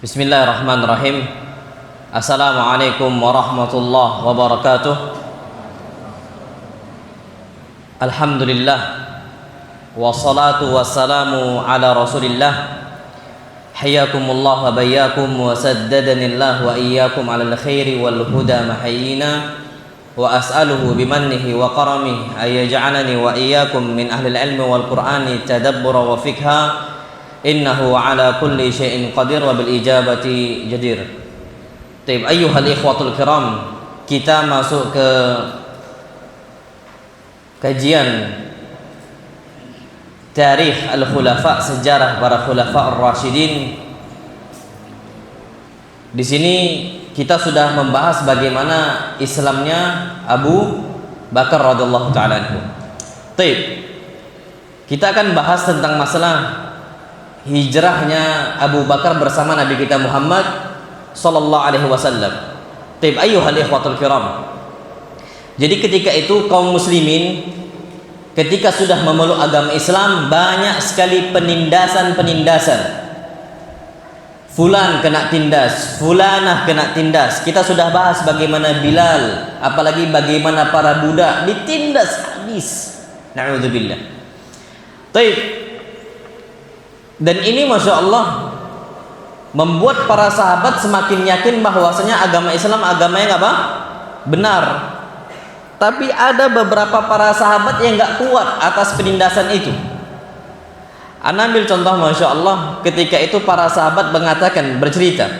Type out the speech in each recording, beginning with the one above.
Bismillahirrahmanirrahim. Assalamualaikum warahmatullahi wabarakatuh. Alhamdulillah, wassalatu wassalamu ala rasulillah. Hayyakumullah wa bayyakum wa saddadanillah wa iyyakum alal khairi wal huda mahayyina. Wa as'aluhu bimannihi wa karamihi ayyaj'alani wa iyyakum min ahlil ilmi wal qur'ani tadabbura wa fikha. Innahu ala kulli syai'in qadir wa bil ijabati jadir. Taib, ayyuhal ikhwatul kiram, kita masuk ke kajian tarikh al-khulafa, sejarah para khulafa ar-rasyidin. Di sini kita sudah membahas bagaimana Islamnya Abu Bakar radhiyallahu taala anhu. Taib, kita akan bahas tentang masalah hijrahnya Abu Bakar bersama Nabi kita Muhammad sallallahu alaihi wasallam. Taib, ayyuhal ikhwatul kiram. Jadi ketika itu kaum muslimin ketika sudah memeluk agama Islam, banyak sekali penindasan. Fulan kena tindas, fulanah kena tindas. Kita sudah bahas bagaimana Bilal, apalagi bagaimana para budak ditindas habis. Na'udzubillah. Taib. Dan ini Masya Allah membuat para sahabat semakin yakin bahwasanya agama Islam agama yang apa? Benar. Tapi ada beberapa para sahabat yang gak kuat atas penindasan itu. Ana ambil contoh Masya Allah, ketika itu para sahabat mengatakan, bercerita,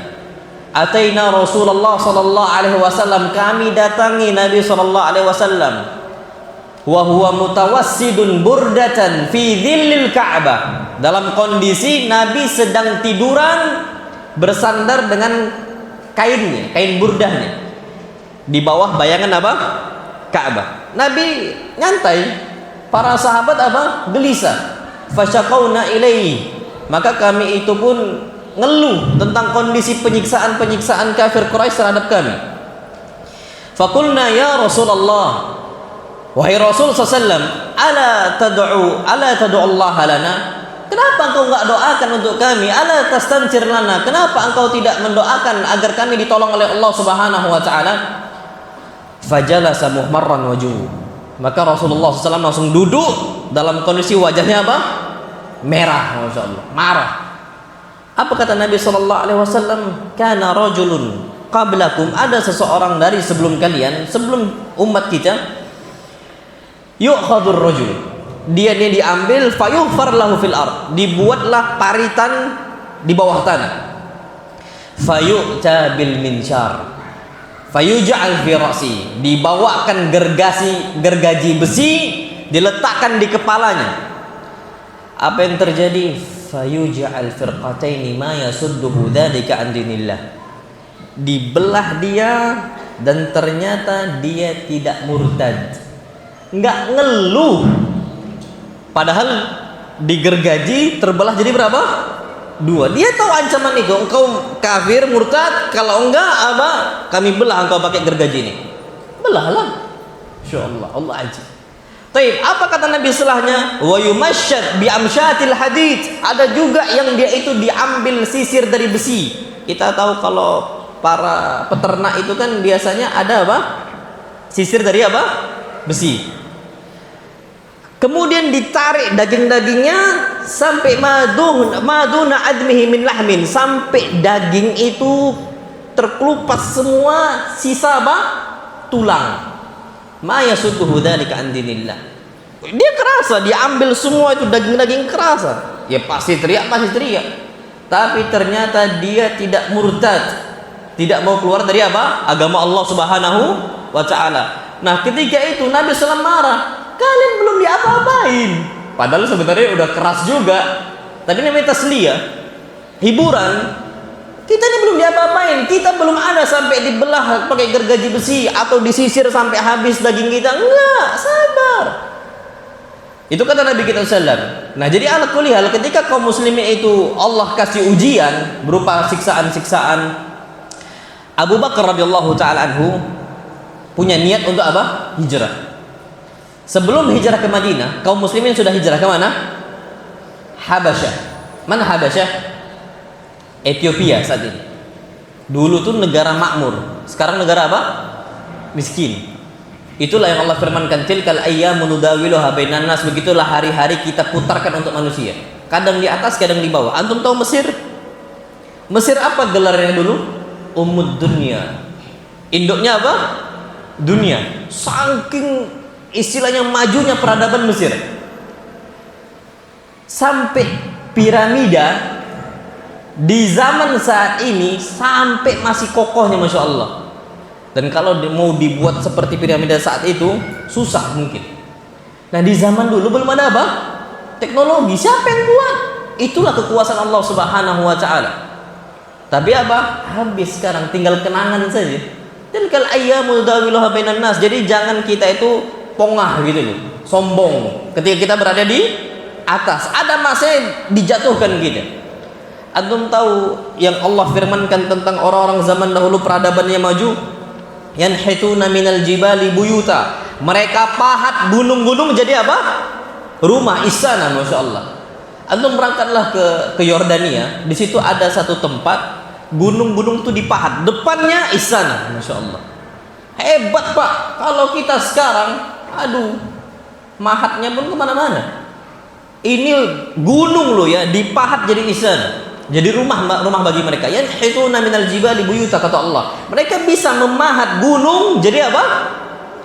Ataina Rasulullah sallallahu alaihi wasallam, kami datangi Nabi sallallahu alaihi wasallam, wa huwa mutawassidun burdatan fi dhillil Ka'bah. Dalam kondisi Nabi sedang tiduran bersandar dengan kainnya, kain burdahnya, di bawah bayangan apa? Ka'bah. Nabi nyantai, para sahabat apa? Gelisah. Fasyaqauna ilaihi, maka kami itu pun ngeluh tentang kondisi penyiksaan kafir Quraisy terhadap kami. Faqulna ya Rasulullah, wahai Rasul SAW, ala tad'u Allah lana, kenapa engkau enggak doakan untuk kami? Ala tastansir lana, kenapa engkau tidak mendoakan agar kami ditolong oleh Allah Subhanahu wa taala? Fajalasa muhmarran wajuh, maka Rasulullah SAW langsung duduk dalam kondisi wajahnya apa? Merah, Masya Allah, marah. Apa kata Nabi SAW? Kana rajulun qablakum, ada seseorang dari sebelum kalian, sebelum umat kita, yu'khadur rajul, dia diambil, fayughfar lahu fil ard, dibuatlah paritan di bawah tanah, fayu'ta bil minsyar, fayuj'al fi ra'si, dibawakan gergaji besi, diletakkan di kepalanya. Apa yang terjadi? Fayuj'al firqataini ma yasudduhu dzalika an dinillah, dibelah dia dan ternyata dia tidak murtad, nggak ngeluh, padahal digergaji terbelah jadi berapa? Dua. Dia tahu ancaman itu, engkau kafir murtad, kalau enggak apa? Kami belah engkau pakai gergaji ini. Belahlah. Insyaallah, Allah ajib. Taib, apa kata Nabi setelahnya? Wa yumashyad bi amsyatil hadid. Ada juga yang dia itu diambil sisir dari besi. Kita tahu kalau para peternak itu kan biasanya ada apa? Sisir dari apa? Besi. Kemudian ditarik daging-dagingnya sampai maduna admihi min lahmin, sampai daging itu terkelupas semua, sisa apa? Tulang. Ma yasudduhu dzalika an dinillah. Dia kerasa, diambil semua itu daging-daging kerasa. Ya pasti teriak. Tapi ternyata dia tidak murtad, tidak mau keluar dari apa? Agama Allah Subhanahu wa taala. Nah, ketika itu Nabi SAW marah, kalian belum diapa-apain. Padahal sebenarnya udah keras juga. Tapi namanya tasliyah, hiburan. Kita ini belum diapa-apain. Kita belum ada sampai dibelah pakai gergaji besi atau disisir sampai habis daging kita. Enggak, sabar. Itu kata Nabi kita SAW. Nah, jadi ala kulli hal, ketika kaum muslimin itu Allah kasih ujian berupa siksaan-siksaan, Abu Bakar radhiyallahu taala anhu punya niat untuk apa? Hijrah. Sebelum hijrah ke Madinah, kaum muslimin sudah hijrah ke mana? Habasyah. Mana Habasyah? Ethiopia saat ini. Dulu tuh negara makmur, sekarang negara apa? Miskin. Itulah yang Allah firmankan, tilkal ayyamu nudawiluha bainan nas, begitulah hari-hari kita putarkan untuk manusia. Kadang di atas, kadang di bawah. Antum tahu Mesir? Mesir apa gelarnya dulu? Ummud dunya. Induknya apa? Dunia. Saking istilahnya majunya peradaban Mesir. Sampai piramida di zaman saat ini sampai masih kokohnya, Masya Allah. Dan kalau mau dibuat seperti piramida saat itu susah mungkin. Nah di zaman dulu belum ada apa? Teknologi. Siapa yang buat? Itulah kekuasaan Allah Subhanahu wa Ta'ala. Tapi apa? Habis sekarang, tinggal kenangan saja. Tilkal ayyamul dawiluha bainan nas. Jadi jangan kita itu pongah gitu loh, sombong ketika kita berada di atas. Ada masanya dijatuhkan kita. Antum tahu yang Allah firmankan tentang orang-orang zaman dahulu peradabannya maju? Yanhituna minal jibali buyuta. Mereka pahat gunung-gunung jadi apa? Rumah, istana, Masya Allah. Antum berangkatlah ke Yordania. Di situ ada satu tempat gunung-gunung itu dipahat, depannya istana, Masya Allah. Hebat Pak. Kalau kita sekarang, aduh, mahatnya pun kemana-mana. Ini gunung loh ya, dipahat jadi istana, jadi rumah bagi mereka. Yanhituna minal jibali buyuta, kata Allah. Mereka bisa memahat gunung jadi apa?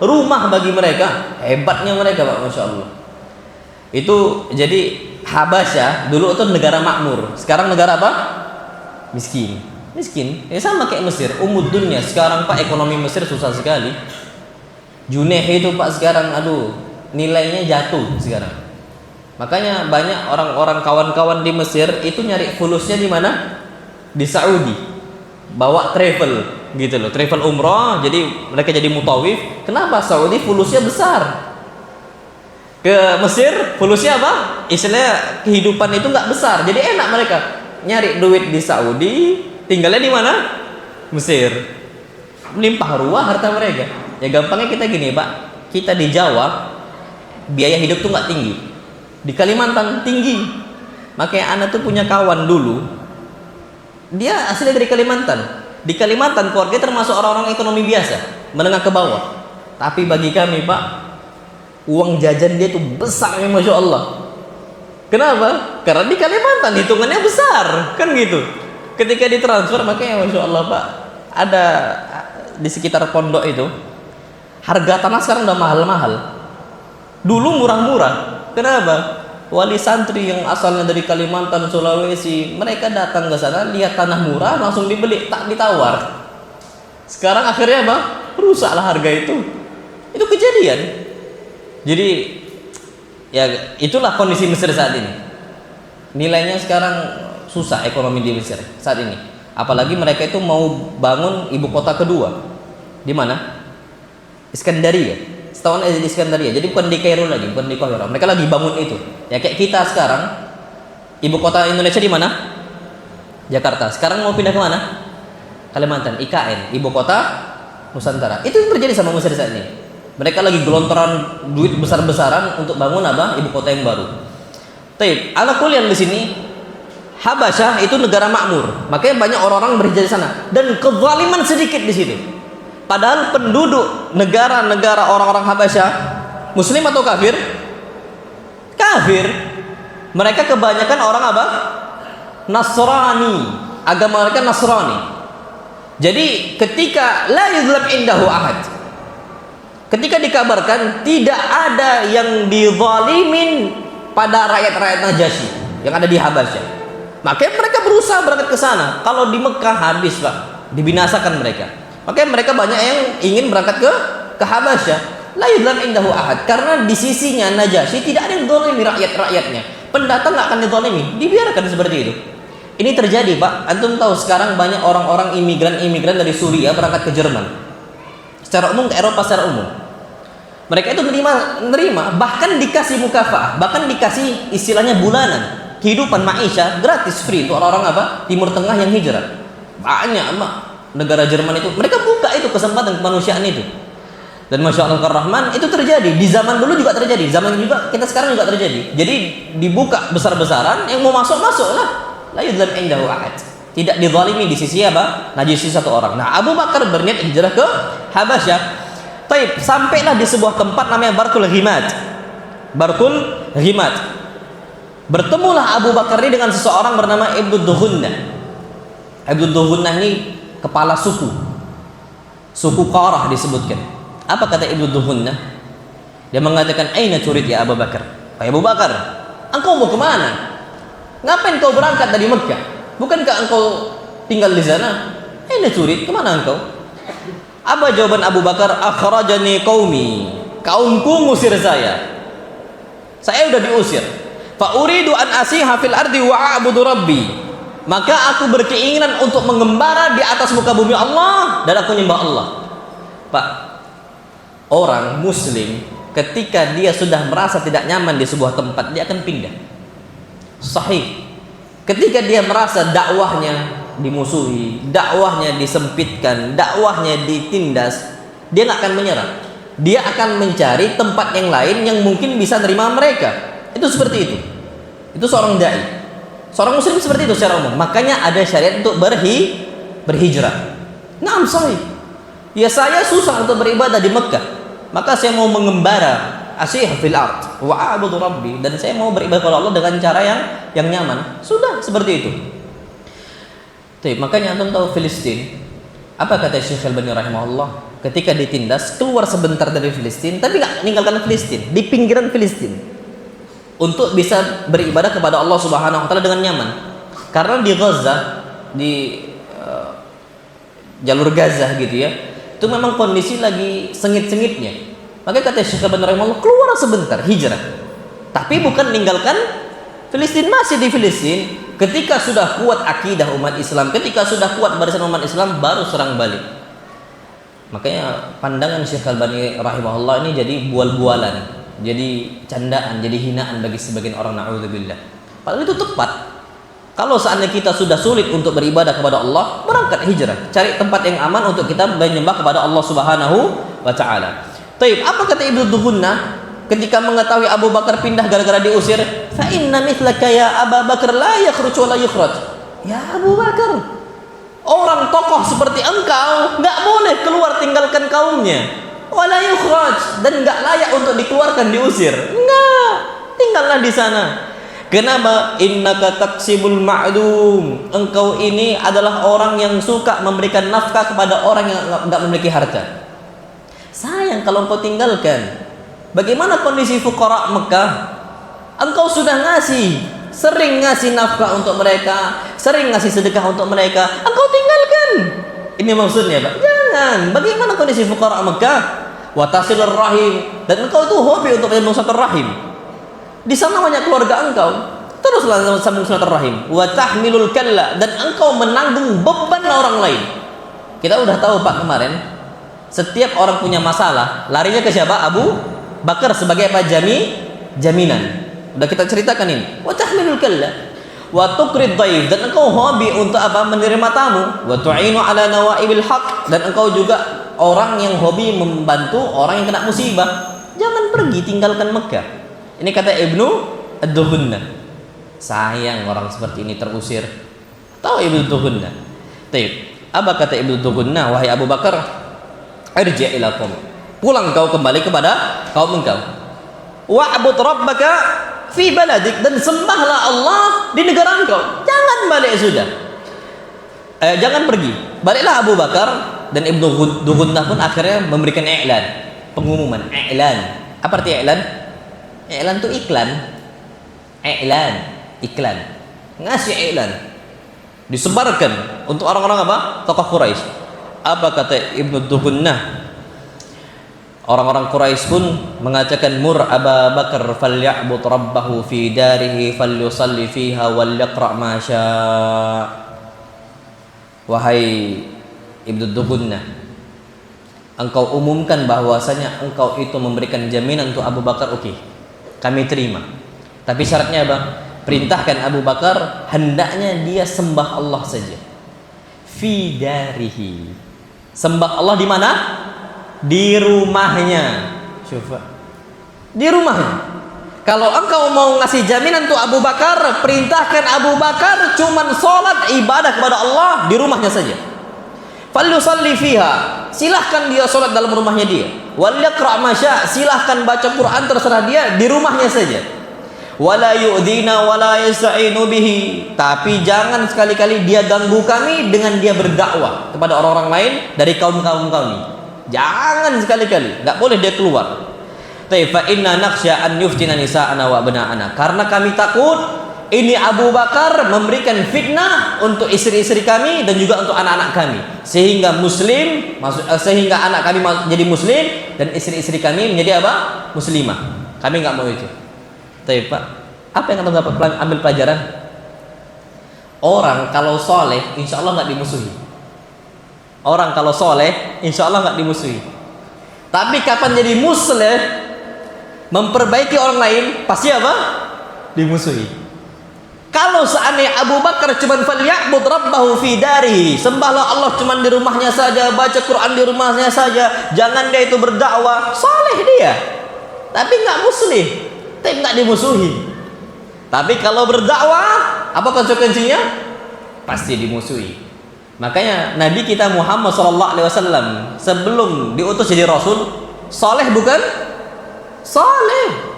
Rumah bagi mereka. Hebatnya mereka Pak, Masya Allah. Itu jadi Habasyah dulu itu negara makmur, sekarang negara apa? Miskin. Ya sama kayak Mesir, Ummud dunya. Sekarang Pak ekonomi Mesir susah sekali. Junaih itu Pak sekarang aduh, nilainya jatuh sekarang. Makanya banyak orang-orang kawan-kawan di Mesir itu nyari fulusnya di mana? Di Saudi. Bawa travel gitu loh, travel umroh, jadi mereka jadi mutawif. Kenapa? Saudi fulusnya besar. Ke Mesir fulusnya apa? Istilahnya kehidupan itu nggak besar, jadi enak mereka nyari duit di Saudi, tinggalnya di mana? Mesir. Melimpah ruah harta mereka. Ya gampangnya kita gini Pak, kita di Jawa biaya hidup tuh nggak tinggi, di Kalimantan tinggi. Makanya anak tuh punya kawan dulu, dia asli dari Kalimantan. Di Kalimantan keluarga termasuk orang-orang ekonomi biasa, menengah ke bawah. Tapi bagi kami Pak, uang jajan dia tuh besar ya, Masya Allah. Kenapa? Karena di Kalimantan hitungannya besar, kan gitu. Ketika ditransfer, makanya Masya Allah Pak, ada di sekitar pondok itu harga tanah sekarang udah mahal-mahal. Dulu murah-murah. Kenapa? Wali santri yang asalnya dari Kalimantan, Sulawesi, mereka datang ke sana, lihat tanah murah, langsung dibeli, tak ditawar. Sekarang akhirnya apa? Rusaklah harga itu. Itu kejadian. Jadi ya itulah kondisi Mesir saat ini. Nilainya sekarang susah ekonomi di Mesir saat ini. Apalagi mereka itu mau bangun ibu kota kedua. Di mana? Iskandaria. Setahun aja di Iskandaria. Jadi bukan di Kairo lagi, bukan di Kairo. Mereka lagi bangun itu. Ya kayak kita sekarang, ibu kota Indonesia di mana? Jakarta. Sekarang mau pindah ke mana? Kalimantan, IKN, ibu kota Nusantara. Itu yang terjadi sama Mesir saat ini. Mereka lagi gelontoran duit besar-besaran untuk bangun apa? Ibu kota yang baru. Taib, ala kuliah di sini, Habasyah itu negara makmur. Makanya banyak orang-orang berhijrah di sana dan kezaliman sedikit di situ. Padahal penduduk negara-negara orang-orang Habasyah muslim atau kafir? Kafir. Mereka kebanyakan orang apa? Nasrani. Agama mereka Nasrani. Jadi ketika la yuzlam indahu ahad, ketika dikabarkan tidak ada yang dizalimin pada rakyat-rakyat Najasyi yang ada di Habasyah, makanya mereka berusaha berangkat ke sana. Kalau di Mekah habis Pak, dibinasakan mereka. Makanya mereka banyak yang ingin berangkat ke Habasyah. La yuzlam indahu ahad, karena di sisinya Najasyi tidak ada yang dzalimi rakyat-rakyatnya. Pendatang nggak akan dizalimi, dibiarkan seperti itu. Ini terjadi Pak. Antum tahu sekarang banyak orang-orang imigran dari Suriah berangkat ke Jerman. Secara umum ke Eropa secara umum, mereka itu nerima, bahkan dikasih mukafah, bahkan dikasih istilahnya bulanan, kehidupan maisha gratis free untuk orang-orang apa? Timur Tengah yang hijrah. Banyak Mak, negara Jerman itu, mereka buka itu kesempatan kemanusiaan itu. Dan Masya Allah Ar-Rahman itu terjadi di zaman dulu juga terjadi, zaman juga kita sekarang juga terjadi. Jadi dibuka besar-besaran, yang mau masuk lah. La yuzlam indahu ahad. tidak dizalimi di sisi apa? Nah, di sisi satu orang. Nah, Abu Bakar berniat hijrah ke Habasyah. Taib, sampailah di sebuah tempat namanya Barkul Ghimad. Barkul Ghimad. Bertemulah Abu Bakar ini dengan seseorang bernama Ibnu Duhunnah. Ibnu Duhunnah ini kepala suku. Suku Qarah disebutkan. Apa kata Ibnu Duhunnah? Dia mengatakan, "Aina turid ya Abu Bakar?" Wahai Abu Bakar, engkau mau kemana? Ngapain kau berangkat dari Mekah? Bukankah engkau tinggal di sana? Aina turid? Kemana engkau? Apa jawaban Abu Bakar? Akhrajani qaumi. Kaumku ngusir saya. Saya udah diusir. Fa uridu an asiha fil ardi wa a'budu rabbi. Maka aku berkeinginan untuk mengembara di atas muka bumi Allah dan aku menyembah Allah. Pak, orang muslim ketika dia sudah merasa tidak nyaman di sebuah tempat, dia akan pindah. Sahih. Ketika dia merasa dakwahnya dimusuhi, dakwahnya disempitkan, dakwahnya ditindas, dia nggak akan menyerah. Dia akan mencari tempat yang lain yang mungkin bisa nerima mereka. Itu seperti itu. Itu seorang dai. Seorang muslim seperti itu secara umum. Makanya ada syariat untuk berhijrah. Naam, sahih. Ya, saya susah untuk beribadah di Mekah, maka saya mau mengembara asih fil ard wa a'budu rabbi, dan saya mau beribadah kepada Allah dengan cara yang nyaman. Sudah seperti itu. Tuh, makanya antum tahu Filistin, apa kata Syekh Al-Albani rahimahullah, ketika ditindas keluar sebentar dari Filistin, tapi nggak meninggalkan Filistin, di pinggiran Filistin, untuk bisa beribadah kepada Allah Subhanahu wa taala dengan nyaman. Karena di Gaza, di jalur Gaza gitu ya, itu memang kondisi lagi sengit-sengitnya. Maka kata Syekh Ibn Rahimahullah, keluar sebentar, hijrah. Tapi bukan meninggalkan Filistin, masih di Filistin. Ketika sudah kuat akidah umat Islam, ketika sudah kuat barisan umat Islam, baru serang balik. Makanya pandangan Syekh Al-Albani rahimahullah ini jadi bual-bualan, jadi candaan, jadi hinaan bagi sebagian orang, na'udzubillah. Padahal itu tepat. Kalau seandainya kita sudah sulit untuk beribadah kepada Allah, berangkat hijrah, cari tempat yang aman untuk kita menyembah kepada Allah Subhanahu wa taala. Taib, apa kata Ibnu Duhunnah ketika mengetahui Abu Bakar pindah gara-gara diusir? Fa inna mithlaka ya Abu Bakar la yakhruj wa la yukhraj. Ya Abu Bakar, orang tokoh seperti engkau enggak boleh keluar tinggalkan kaumnya. Wala yukhraj, dan enggak layak untuk dikeluarkan, diusir. Enggak, tinggallah di sana. Kenapa? Innaka taksibul ma'dum. Engkau ini adalah orang yang suka memberikan nafkah kepada orang yang enggak memiliki harta. Sayang kalau engkau tinggalkan. Bagaimana kondisi fuqara Mekah? Engkau sudah sering ngasih nafkah untuk mereka, sering ngasih sedekah untuk mereka, engkau tinggalkan. Ini maksudnya, Pak. Jangan. Bagaimana kondisi fuqara Mekah? Wa tasilur rahim, dan engkau itu hobi untuk menyambung silaturahim. Di sana banyak keluarga engkau, teruslah sambung silaturahim. Wa tahmilul kalla, dan engkau menanggung beban orang lain. Kita udah tahu Pak kemarin, setiap orang punya masalah, larinya ke siapa? Abu Bakar sebagai apa? Jaminan. Udah kita ceritakan ini. Wa tahmilul kalla wa tuqrid dhaif, dan engkau hobi untuk apa? Menerima tamu. Wa tu'inu ala nawaibil haq, dan engkau juga orang yang hobi membantu orang yang kena musibah. Jangan pergi tinggalkan Mekah. Ini kata Ibnu Duhunnah. Sayang orang seperti ini terusir. Tahu Ibnu Duhunnah? Baik. Apa kata Ibnu Duhunnah? Wahai Abu Bakar, irji' ila qaum. Pulang kau kembali kepada kaum engkau. Wa'bud rabbaka fi baladik, dan sembahlah Allah di negara engkau. Jangan balik sudah. Jangan pergi. Baliklah Abu Bakar, dan Ibnu Duhunnah pun akhirnya memberikan i'lan, pengumuman, i'lan. Apa arti i'lan? I'lan itu iklan. Iklan. Ngasih i'lan. Disebarkan untuk orang-orang apa? Tokoh Quraisy. Apa kata Ibnu Duhunnah? Orang-orang Quraisy pun mengatakan, mur Abu Bakar falya'bud rabbahu fi darihi falyusalli fiha wal yaqra' ma syaa. Wahai Ibnu Duhunnah, engkau umumkan bahwasanya engkau itu memberikan jaminan untuk Abu Bakar. Oke, kami terima. Tapi syaratnya apa? Perintahkan Abu Bakar, hendaknya dia sembah Allah saja. Fi darihi. Sembah Allah di mana? Di rumahnya. Coba. Di rumahnya. Kalau engkau mau ngasih jaminan untuk Abu Bakar, perintahkan Abu Bakar cuman sholat ibadah kepada Allah di rumahnya saja. Falyusalli fiha, silahkan dia sholat dalam rumahnya dia. Wal yaqra' ma syaa, silahkan baca Quran terserah dia di rumahnya saja. Wala yu'dina wala yasta'inu bihi, tapi jangan sekali-kali dia ganggu kami dengan dia berdakwah kepada orang-orang lain dari kaum-kaum kami. Jangan sekali-kali, enggak boleh dia keluar. Fa inna nakhsha an yuftina nisa'ana wa abna'ana, karena kami takut ini Abu Bakar memberikan fitnah untuk istri-istri kami dan juga untuk anak-anak kami, sehingga sehingga anak kami menjadi muslim dan istri-istri kami menjadi apa? Muslimah. Kami enggak mau itu. Tapi Pak, apa yang kita dapat ambil pelajaran? Orang kalau soleh, insya Allah nggak dimusuhi. Orang kalau soleh, insya Allah nggak dimusuhi. Tapi kapan jadi muslim, memperbaiki orang lain, pasti apa? Dimusuhi. Kalau seandainya Abu Bakar cuma falya'bud rabbahu fi darihi, sembahlah Allah cuma di rumahnya saja, baca Quran di rumahnya saja, jangan dia itu berdakwah, soleh dia, tapi nggak muslim, tapi nggak dimusuhi. Tapi kalau berdakwah, apa konsekuensinya? Pasti dimusuhi. Makanya Nabi kita Muhammad SAW sebelum diutus jadi Rasul, soleh bukan? Soleh.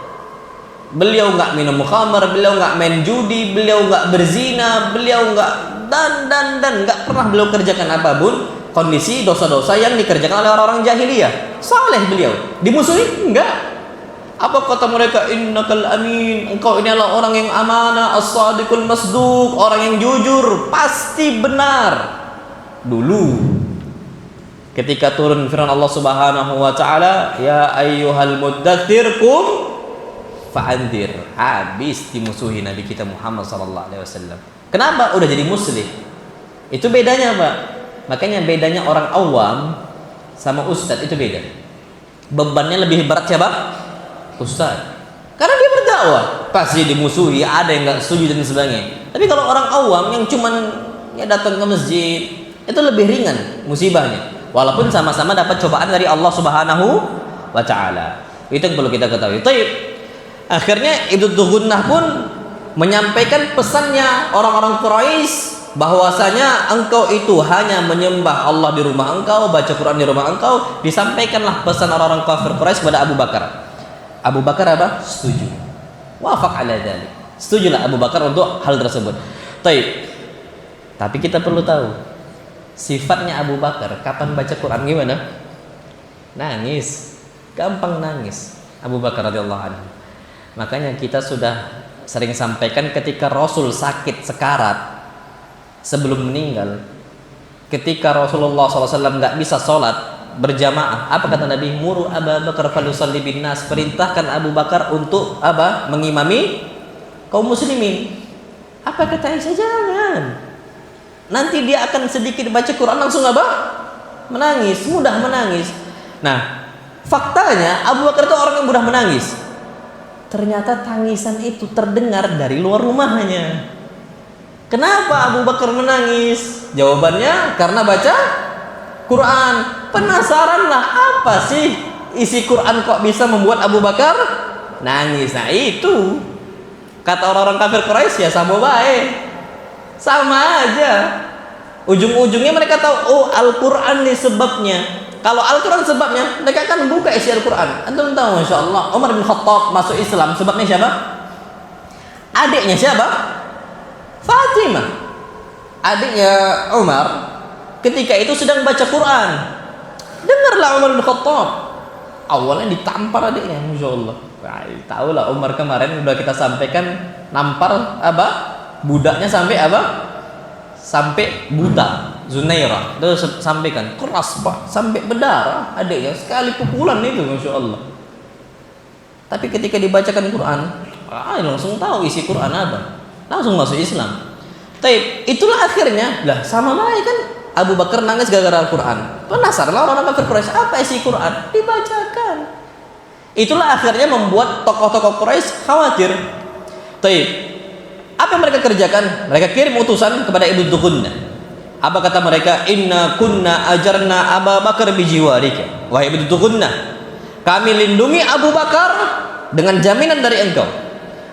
Beliau nggak minum khamar, beliau nggak main judi, beliau nggak berzina, beliau nggak dan nggak pernah beliau kerjakan apapun kondisi dosa-dosa yang dikerjakan oleh orang-orang jahiliyah. Soleh beliau. Dimusuhi? Enggak. Apa kata mereka? Innakal amin, engkau ini adalah orang yang amanah, as-sadiqul masduq, orang yang jujur, pasti benar. Dulu ketika turun firman Allah Subhanahu wa taala, ya ayyuhal muddatsir qum fa'andzir, habis dimusuhi Nabi kita Muhammad sallallahu alaihi wasallam. Kenapa? Udah jadi muslim. Itu bedanya, Pak. Makanya bedanya orang awam sama ustadz itu beda. Bebannya lebih berat siapa? Ustaz, karena dia berdakwah pasti dimusuhi, ada yang nggak setuju dan sebagainya. Tapi kalau orang awam yang cuman ya datang ke masjid, itu lebih ringan musibahnya, walaupun sama-sama dapat cobaan dari Allah Subhanahu wa taala. Itu yang perlu kita ketahui. Taib. Akhirnya Ibnu Dugunnah pun menyampaikan pesannya orang-orang Quraisy bahwasanya engkau itu hanya menyembah Allah di rumah engkau, baca Quran di rumah engkau. Disampaikanlah pesan orang-orang kafir Quraisy kepada Abu Bakar. Abu Bakar apa? Setuju. Wafaq ala dzalik. Setujulah Abu Bakar untuk hal tersebut. Tapi kita perlu tahu sifatnya Abu Bakar kapan baca Quran gimana? Nangis. Gampang nangis Abu Bakar radhiyallahu anhu. Makanya kita sudah sering sampaikan ketika Rasul sakit sekarat sebelum meninggal, ketika Rasulullah SAW nggak bisa sholat berjamaah, apa kata Nabi? Muru Abu Bakar falyusalli bin nas, perintahkan Abu Bakar untuk apa? Mengimami kaum muslimin. Apa kata Aisyah? Jangan, nanti dia akan sedikit baca Quran langsung apa? Menangis, mudah menangis. Nah, faktanya Abu Bakar itu orang yang mudah menangis. Ternyata tangisan itu terdengar dari luar rumahnya. Kenapa Abu Bakar menangis? Jawabannya karena baca Quran. Penasaranlah, apa sih isi Quran kok bisa membuat Abu Bakar nangis? Nah itu kata orang-orang kafir Quraisy, ya sama baik, sama aja. Ujung-ujungnya mereka tahu, oh Al-Quran nih sebabnya. Kalau Al-Quran sebabnya, mereka akan buka isi Al-Quran. Antum tahu, Masya Allah, Umar bin Khattab masuk Islam sebabnya siapa? Adiknya siapa? Fatimah. Adiknya Umar ketika itu sedang baca Quran. Dengarlah Umar bin Khattab. Awalnya ditampar adiknya, Masya Allah. Wah, tahu lah Umar kemarin udah kita sampaikan, nampar apa? Budaknya sampai apa? Sampai buta. Zunairah itu sampaikan keras Pak, sampai berdarah adiknya, sekali pukulan itu, Masya Allah. Tapi ketika dibacakan Quran, langsung tahu isi Quran apa, langsung masuk Islam. Tapi itulah akhirnya, lah sama baik kan Abu Bakar nangis gara-gara Al-Quran. Penasaran orang-orang kafir Quraisy, apa isi Quran? Dibacakan. Itulah akhirnya membuat tokoh-tokoh Quraisy khawatir. Tapi apa yang mereka kerjakan? Mereka kirim utusan kepada Ibnu Dugunnah. Apa kata mereka? Inna kunna ajarna Abu Bakar bijiwarika. Wahai Ibnu Dugunnah, kami lindungi Abu Bakar dengan jaminan dari engkau.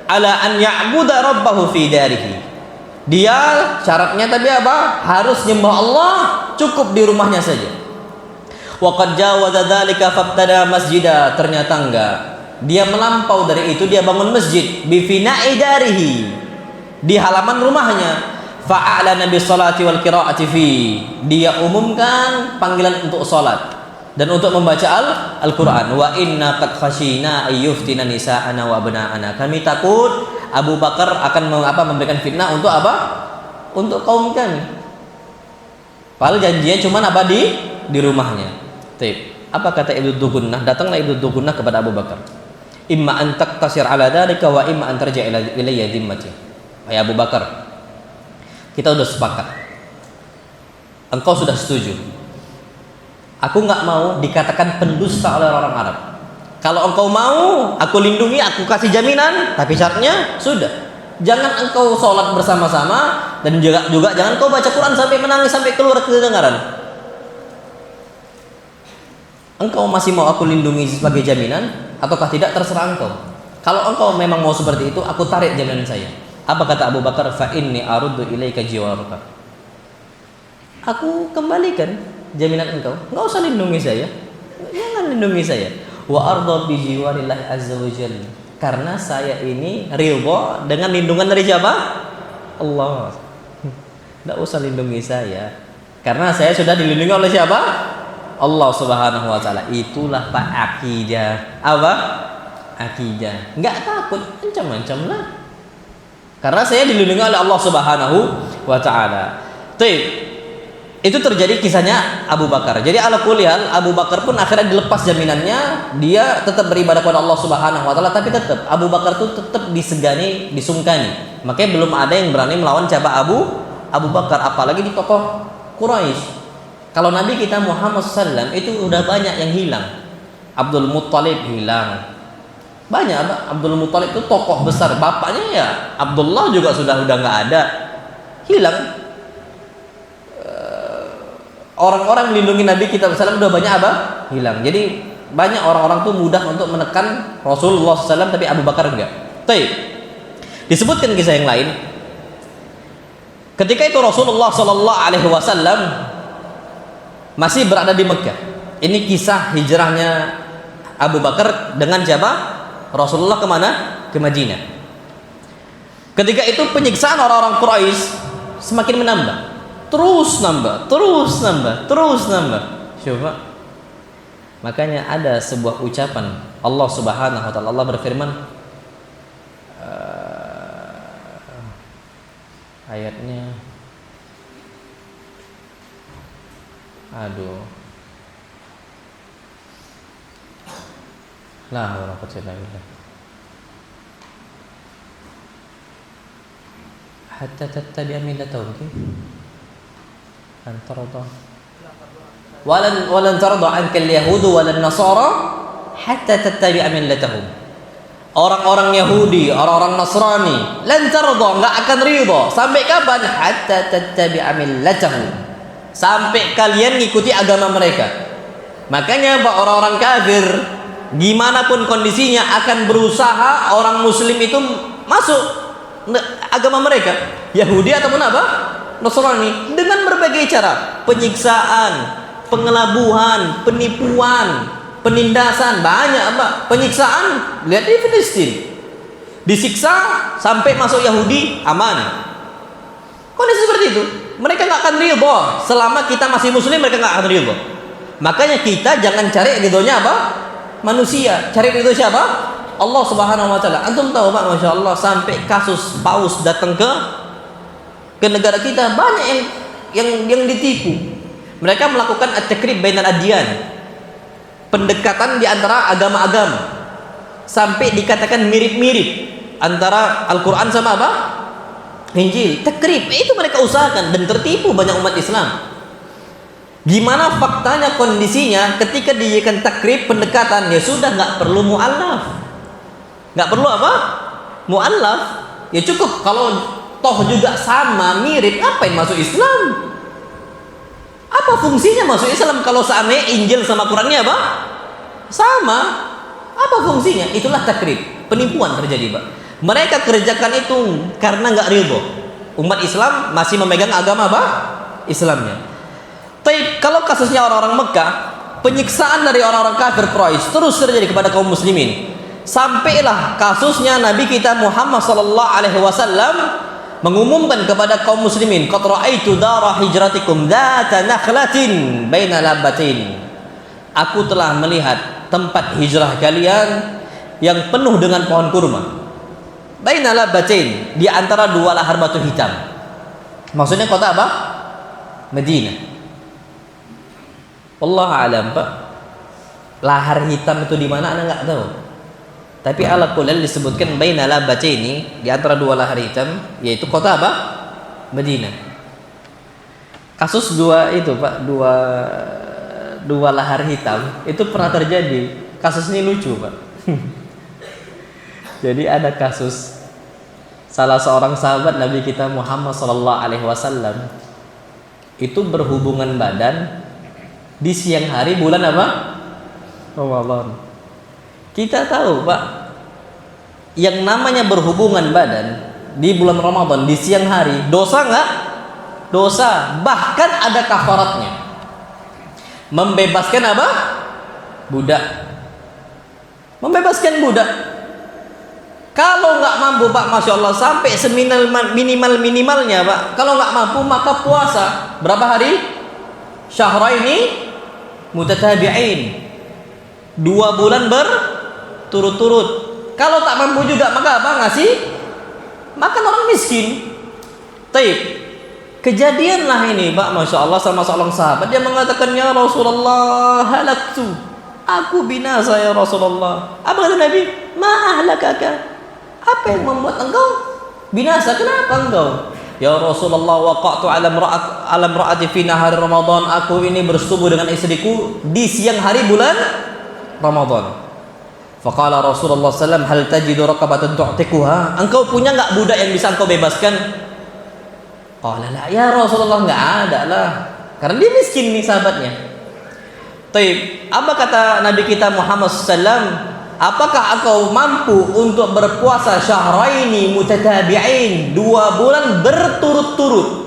ala an ya'budu rabbahu fi darihi. Dia syaratnya tapi apa? Harus nyembah Allah cukup di rumahnya saja. Wa qad jawaza dzalika fabtada masjida. Ternyata enggak. Dia melampau dari itu, dia bangun masjid bi fina'i darihi, di halaman rumahnya. Fa'ala nabi salati wal qira'ati fi. Dia umumkan panggilan untuk salat dan untuk membaca Al-Quran. Wa inna qad khashina ayyuftina nisa'ana wa abna'ana. Kami takut Abu Bakar akan memberikan fitnah untuk apa? Untuk kaum kami. Padahal janjinya cuma apa di rumahnya. Baik. Apa kata Ibnu Dugunnah? Datanglah Ibnu Dugunnah kepada Abu Bakar. Imma an taqtasir ala dzalika wa imma an tarji' ilayya dhimmati. Wahai Abu Bakar, kita sudah sepakat. Engkau sudah setuju. Aku nggak mau dikatakan pendusta oleh orang Arab. Kalau engkau mau, aku lindungi, aku kasih jaminan. Tapi syaratnya sudah, jangan engkau sholat bersama-sama dan juga jangan engkau baca Quran sampai menangis sampai keluar kedengaran. Engkau masih mau aku lindungi sebagai jaminan, ataukah tidak terserah engkau. Kalau engkau memang mau seperti itu, aku tarik jaminan saya. Apa kata Abu Bakar? Fa inni aruddu ilaika jiwaruka. Aku kembalikan jaminan engkau. Enggak usah lindungi saya. Jangan lindungi saya. Wa arda bi jiwarillahi azza wa jalla. Karena saya ini ridha dengan lindungan dari siapa? Allah. Enggak usah lindungi saya. Karena saya sudah dilindungi oleh siapa? Allah Subhanahu wa taala. Itulah Pak akidah. Apa? Akidah. Enggak takut, macam-macam lah. Karena saya dilindungi oleh Allah Subhanahu wa taala. Itu terjadi kisahnya Abu Bakar. Jadi ala kulihal Abu Bakar pun akhirnya dilepas jaminannya, dia tetap beribadah kepada Allah Subhanahu wa taala, tapi tetap Abu Bakar itu tetap disegani, disungkani. Makanya belum ada yang berani melawan siapa Abu Bakar, apalagi di tokoh Quraisy. Kalau Nabi kita Muhammad SAW itu udah banyak yang hilang. Abdul Muttalib hilang. Banyak, Abdul Muttalib itu tokoh besar, bapaknya ya Abdullah juga sudah nggak ada, hilang. Orang-orang melindungi Nabi kita SAW udah banyak apa? Hilang. Jadi banyak orang-orang tuh mudah untuk menekan Rasulullah SAW, tapi Abu Bakar enggak. Disebutkan kisah yang lain. Ketika itu Rasulullah SAW masih berada di Mekah. Ini kisah hijrahnya Abu Bakar dengan siapa? Rasulullah kemana? Ke Madinah. Ketika itu penyiksaan orang-orang Quraisy semakin menambah. Terus nambah. Coba. Makanya ada sebuah ucapan Allah Subhanahu wa taala, Allah berfirman, ayatnya la haula wala quwwata illa billah. Hatta tattabi'a millatahum. Walan tarda anka al-yahudu walan nasara hatta tattabi'a millatahum. Orang-orang Yahudi, orang-orang Nasrani, lan tarda, enggak akan ridha sampai kapan? Hatta tattabi'a millatahum. Sampai kalian ngikuti agama mereka. Makanya orang-orang kafir gimana pun kondisinya akan berusaha orang muslim itu masuk agama mereka, Yahudi ataupun apa? Nasrani, dengan berbagai cara, penyiksaan, pengelabuhan, penipuan, penindasan, banyak apa? Penyiksaan, lihat di Filistin, disiksa sampai masuk Yahudi aman. Kondisi seperti itu, mereka nggak akan ridho selama kita masih muslim, mereka nggak akan ridho. Makanya kita jangan cari ridhonya apa? Manusia, cari ridho siapa? Allah Subhanahu wa taala. Antum tahu Pak, Masya Allah, sampai kasus paus datang ke negara kita, banyak yang ditipu. Mereka melakukan at-takrib bainal adyan, pendekatan di antara agama-agama, sampai dikatakan mirip-mirip antara Al-Quran sama apa? Injil. Takrib itu mereka usahakan dan tertipu banyak umat Islam. Gimana faktanya kondisinya ketika dijadikan takrib pendekatan, ya sudah, nggak perlu mu'allaf, nggak perlu apa? Mu'allaf, ya cukup kalau toh juga sama, mirip, ngapain masuk Islam? Apa fungsinya masuk Islam kalau seandainya Injil sama Qurannya apa? Sama. Apa fungsinya? Itulah takrib, penipuan terjadi, Pak. Mereka kerjakan itu karena nggak ridho. Umat Islam masih memegang agama apa? Islamnya. Tapi kalau kasusnya orang-orang Mekah, penyiksaan dari orang-orang kafir Quraisy terus terjadi kepada kaum muslimin. Sampailah kasusnya Nabi kita Muhammad sallallahu alaihi wasallam mengumumkan kepada kaum muslimin, qad ra'aitu dara hijratikum dzata nakhlatin baina labatin. Aku telah melihat tempat hijrah kalian yang penuh dengan pohon kurma. Baina labatin, di antara dua lahar batu hitam. Maksudnya kota apa? Madinah. Wallahu alam, Pak. Lahar hitam itu di mana Anda enggak tahu. Tapi ala kulli disebutkan baina labatin, di antara dua lahar hitam, yaitu kota apa? Madinah. Kasus dua itu, Pak, dua lahar hitam itu pernah terjadi. Kasus ini lucu, Pak. Jadi ada kasus salah seorang sahabat Nabi kita Muhammad sallallahu alaihi wasallam itu berhubungan badan di siang hari bulan apa? Ramadan. Kita tahu, Pak, yang namanya berhubungan badan di bulan Ramadan di siang hari, dosa nggak? Dosa. Bahkan ada kafaratnya. Membebaskan apa? Budak. Membebaskan budak. Kalau nggak mampu, Pak, masya Allah, sampai minimalnya, Pak. Kalau nggak mampu maka puasa berapa hari? Syahraini mutatabi'in, 2 bulan berturut-turut. Kalau tak mampu juga maka apa? Ngasih makan orang miskin. Taib. Kejadianlah ini, Pak, masya Allah, sama seorang sahabat. Dia mengatakan, ya Rasulullah, halaktu, aku binasa ya Rasulullah. Apa kata Nabi? Ma ahlakaka, apa yang membuat engkau binasa? Kenapa engkau? Ya Rasulullah, waqa'tu ala imra'ati fi nahar Ramadan. Aku ini bersetubuh dengan istriku di siang hari bulan Ramadan. Faqala Rasulullah sallallahu alaihi wasallam, hal tajidu raqabatan tu'tikuha? Engkau punya enggak budak yang bisa engkau bebaskan? Qala la ya Rasulullah, enggak ada lah. Karena dia miskin nih sahabatnya. Taib, apa kata Nabi kita Muhammad sallallahu alaihi wasallam? Apakah engkau mampu untuk berpuasa syahraini mutatabi'in, 2 bulan berturut-turut?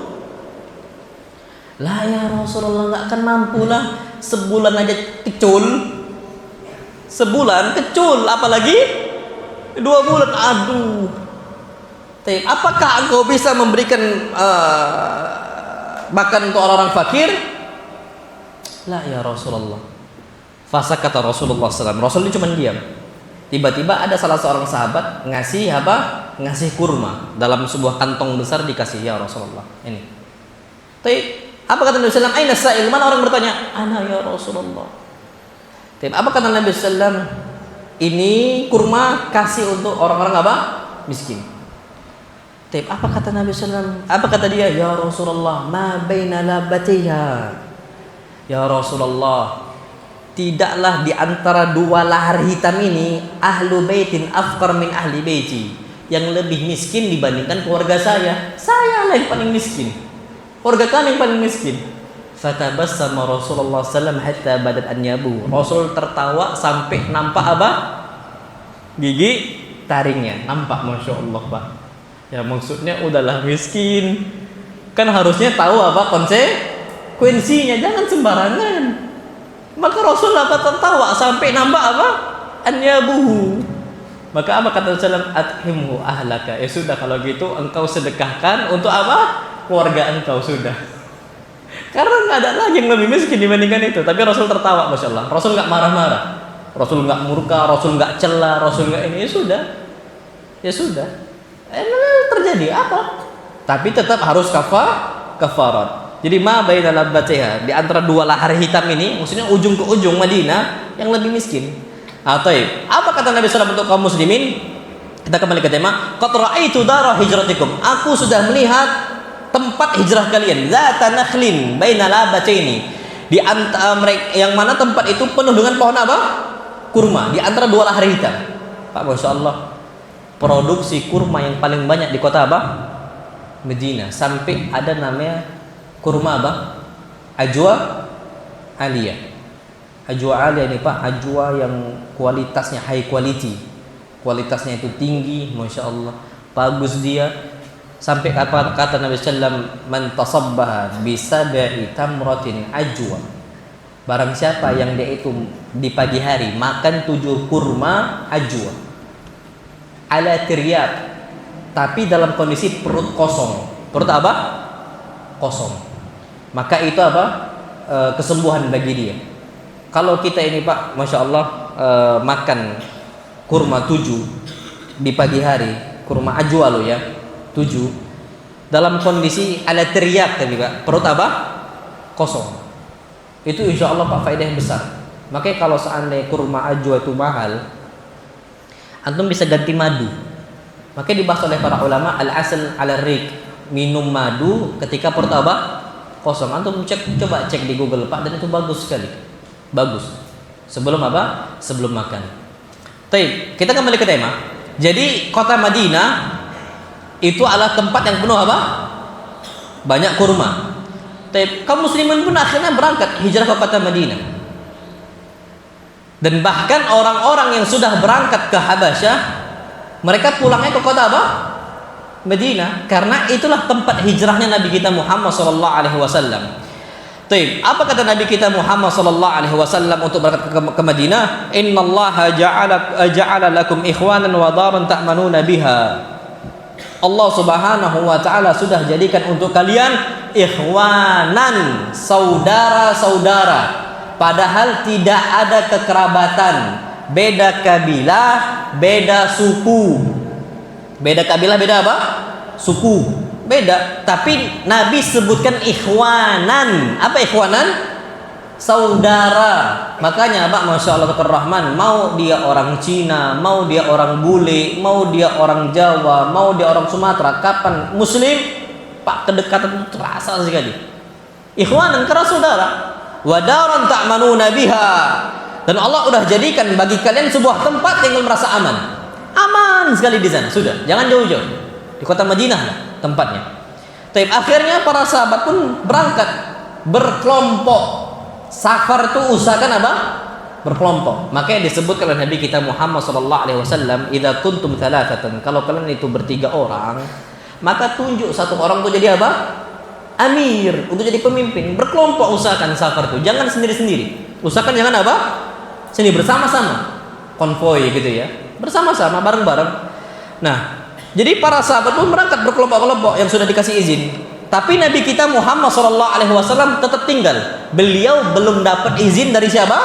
Lah ya Rasulullah, enggak akan mampu lah. Sebulan aja kecul. Sebulan kecul, apalagi 2 bulan. Aduh. Apakah engkau bisa memberikan makan untuk orang-orang fakir? La ya Rasulullah. Fasa kata Rasulullah SAW. Rasul ini cuma diam. Tiba-tiba ada salah seorang sahabat ngasih apa? Ngasih kurma dalam sebuah kantong besar, dikasih, ya Rasulullah. Ini. Tapi apa kata Nabi SAW? Aina sa'il? Mana orang bertanya? Ana ya Rasulullah. Tapi apa kata Nabi SAW? Ini kurma kasih untuk orang-orang apa? Miskin. Tapi apa kata Nabi SAW? Apa kata dia? Ya Rasulullah, ma baina labatiha. Ya Rasulullah, tidaklah di antara 2 lahar hitam ini ahlu baitin afqar min ahli baiti, yang lebih miskin dibandingkan keluarga saya. Saya lah yang paling miskin, keluarga kami yang paling miskin. Fatabassama Rasulullah sallallahu alaihi wasallam hatta badat anyabu. Rasul tertawa sampai nampak apa? Gigi taringnya nampak, masya Allah, Pak. Ya maksudnya udahlah miskin, kan harusnya tahu apa konsekuensinya, jangan sembarangan. Maka Rasul apa tertawa sampai nampak apa? Anyabuhu. Maka apa kata Rasulullah? Athimhu ahlaka. Ya sudah, kalau gitu engkau sedekahkan untuk apa? Keluarga engkau sudah. Karena nggak ada lagi yang lebih miskin dibandingkan itu. Tapi Rasul tertawa, masya Allah. Rasul nggak marah-marah. Rasul nggak murka. Rasul nggak cela. Rasul nggak ini. Ya sudah. Ya sudah. Terjadi apa? Tapi tetap harus kafarat. Jadi ma baina labbatiha, di antara 2 lahar hitam ini, maksudnya ujung ke ujung Madinah yang lebih miskin. Taib. Apa kata Nabi SAW untuk kaum muslimin? Kita kembali ke tema. Qad ra'aitu dara hijratikum. Aku sudah melihat tempat hijrah kalian. Zata nakhlin baina labataini. Di antara mereka yang mana tempat itu penuh dengan pohon apa? Kurma. Di antara 2 lahar hitam. Pak, masya Allah. Produksi kurma yang paling banyak di kota apa? Madinah. Sampai ada namanya kurma apa? Ajwa aliyah. Ajwa aliyah ini, Pak, ajwa yang kualitasnya high quality. kualitasnya itu tinggi, masya Allah, bagus dia. Sampai kata Nabi Sallam, man tasabbaha bisab'i tamratin ajwa. Barang siapa yang dia itu di pagi hari makan 7 kurma ajwa, ala tiryab, tapi dalam kondisi perut kosong. Perut apa? Kosong. Maka itu apa? Kesembuhan bagi dia. Kalau kita ini Pak, masya Allah, makan kurma 7 di pagi hari, kurma ajwa lo ya, 7 dalam kondisi ala teriak tadi Pak, perut apa? Kosong. Itu insya Allah Pak faedah yang besar. Makanya kalau seandainya kurma ajwa itu mahal, antum bisa ganti madu. Makanya dibahas oleh para ulama al-asal ala rik, minum madu ketika perut apa? Kosong. Antum coba cek di Google Pak, dan itu bagus sekali. Bagus. Sebelum apa? Sebelum makan. Baik, kita kembali ke tema. Jadi kota Madinah itu adalah tempat yang penuh apa? Banyak kurma. Kaum muslimin pun akhirnya berangkat hijrah ke kota Madinah. Dan bahkan orang-orang yang sudah berangkat ke Habasyah, mereka pulangnya ke kota apa? Madinah, karena itulah tempat hijrahnya Nabi kita Muhammad sallallahu alaihi wasallam. Apa kata Nabi kita Muhammad sallallahu alaihi wasallam untuk berangkat ke Madinah? Innallaha ja'ala lakum ikhwanan wa daran ta'manuna biha. Allah Subhanahu wa taala sudah jadikan untuk kalian ikhwanan, saudara-saudara, padahal tidak ada kekerabatan, beda kabilah, beda suku. Beda kabilah, beda apa? Suku. Beda, tapi Nabi sebutkan ikhwanan. Apa ikhwanan? Saudara. Makanya Pak, masya Allah Rahman, mau dia orang Cina, mau dia orang bule, mau dia orang Jawa, mau dia orang Sumatera, kapan muslim Pak, kedekatan itu terasa sekali. Ikhwanan, karena saudara. Wadaran ta'manuna biha. Dan Allah udah jadikan bagi kalian sebuah tempat yang kalian merasa aman. Aman sekali di sana. Sudah, jangan jauh-jauh. Di kota Madinah lah tempatnya. Tapi akhirnya para sahabat pun berangkat berkelompok. Safar itu usahakan apa? Berkelompok. Makanya disebut oleh Nabi kita Muhammad sallallahu alaihi wasallam, "Idza kuntum thalathatan." Kalau kalian itu bertiga orang, maka tunjuk satu orang untuk jadi apa? Amir, untuk jadi pemimpin. Berkelompok usahakan safar itu. Jangan sendiri-sendiri. Usahakan jangan apa? Sendiri, bersama-sama. Konvoy gitu ya. Bersama-sama, bareng-bareng. Nah, jadi para sahabat pun berangkat berkelompok-kelompok yang sudah dikasih izin. Tapi Nabi kita Muhammad SAW tetap tinggal. Beliau belum dapat izin dari siapa?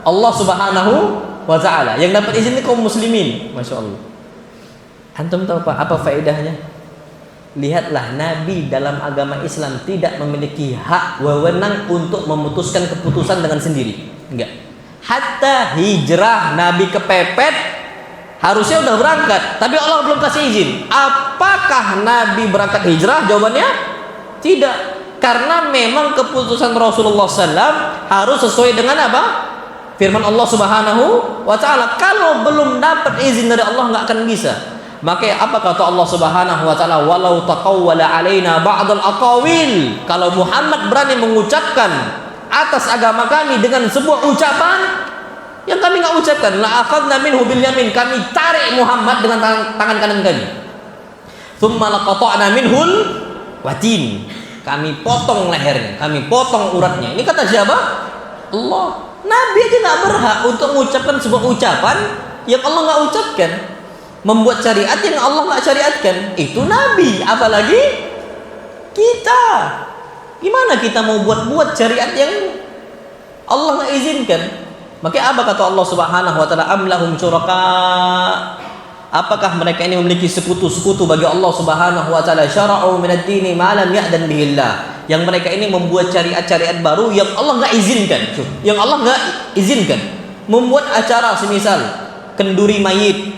Allah Subhanahu wa Ta'ala. Yang dapat izin itu kaum muslimin. Masya Allah. Antum tahu apa faedahnya? Lihatlah, Nabi dalam agama Islam tidak memiliki hak wewenang untuk memutuskan keputusan dengan sendiri. Enggak. Hatta hijrah Nabi kepepet, harusnya udah berangkat, tapi Allah belum kasih izin. Apakah Nabi berangkat hijrah? Jawabannya tidak, karena memang keputusan Rasulullah SAW harus sesuai dengan apa? Firman Allah Subhanahu wa Ta'ala. Kalau belum dapat izin dari Allah nggak akan bisa. Maka apa kata Allah Subhanahu wa Ta'ala? Walau taqawwala alaina ba'dal aqawil. Kalau Muhammad berani mengucapkan atas agama kami dengan sebuah ucapan yang kami nggak ucapkan, la akhadna minhu bil yamin, kami tarik Muhammad dengan tangan kanan kami. Tsumma laqata'na minhul watin, kami potong lehernya, kami potong uratnya. Ini kata siapa? Allah. Nabi aja nggak berhak untuk mengucapkan sebuah ucapan yang Allah nggak ucapkan, membuat syariat yang Allah nggak syariatkan. Itu Nabi, apalagi kita. Gimana kita mau buat syariat yang Allah nggak izinkan? Maka apa kata Allah Subhanahu wa Ta'ala? Am lahum syuraka, apakah mereka ini memiliki sekutu-sekutu bagi Allah Subhanahu wa Ta'ala? Syara'u minad dini ma lam ya'dan bihillah, yang mereka ini membuat syariat-syariat baru yang Allah nggak izinkan. Yang Allah nggak izinkan. Membuat acara semisal kenduri mayit,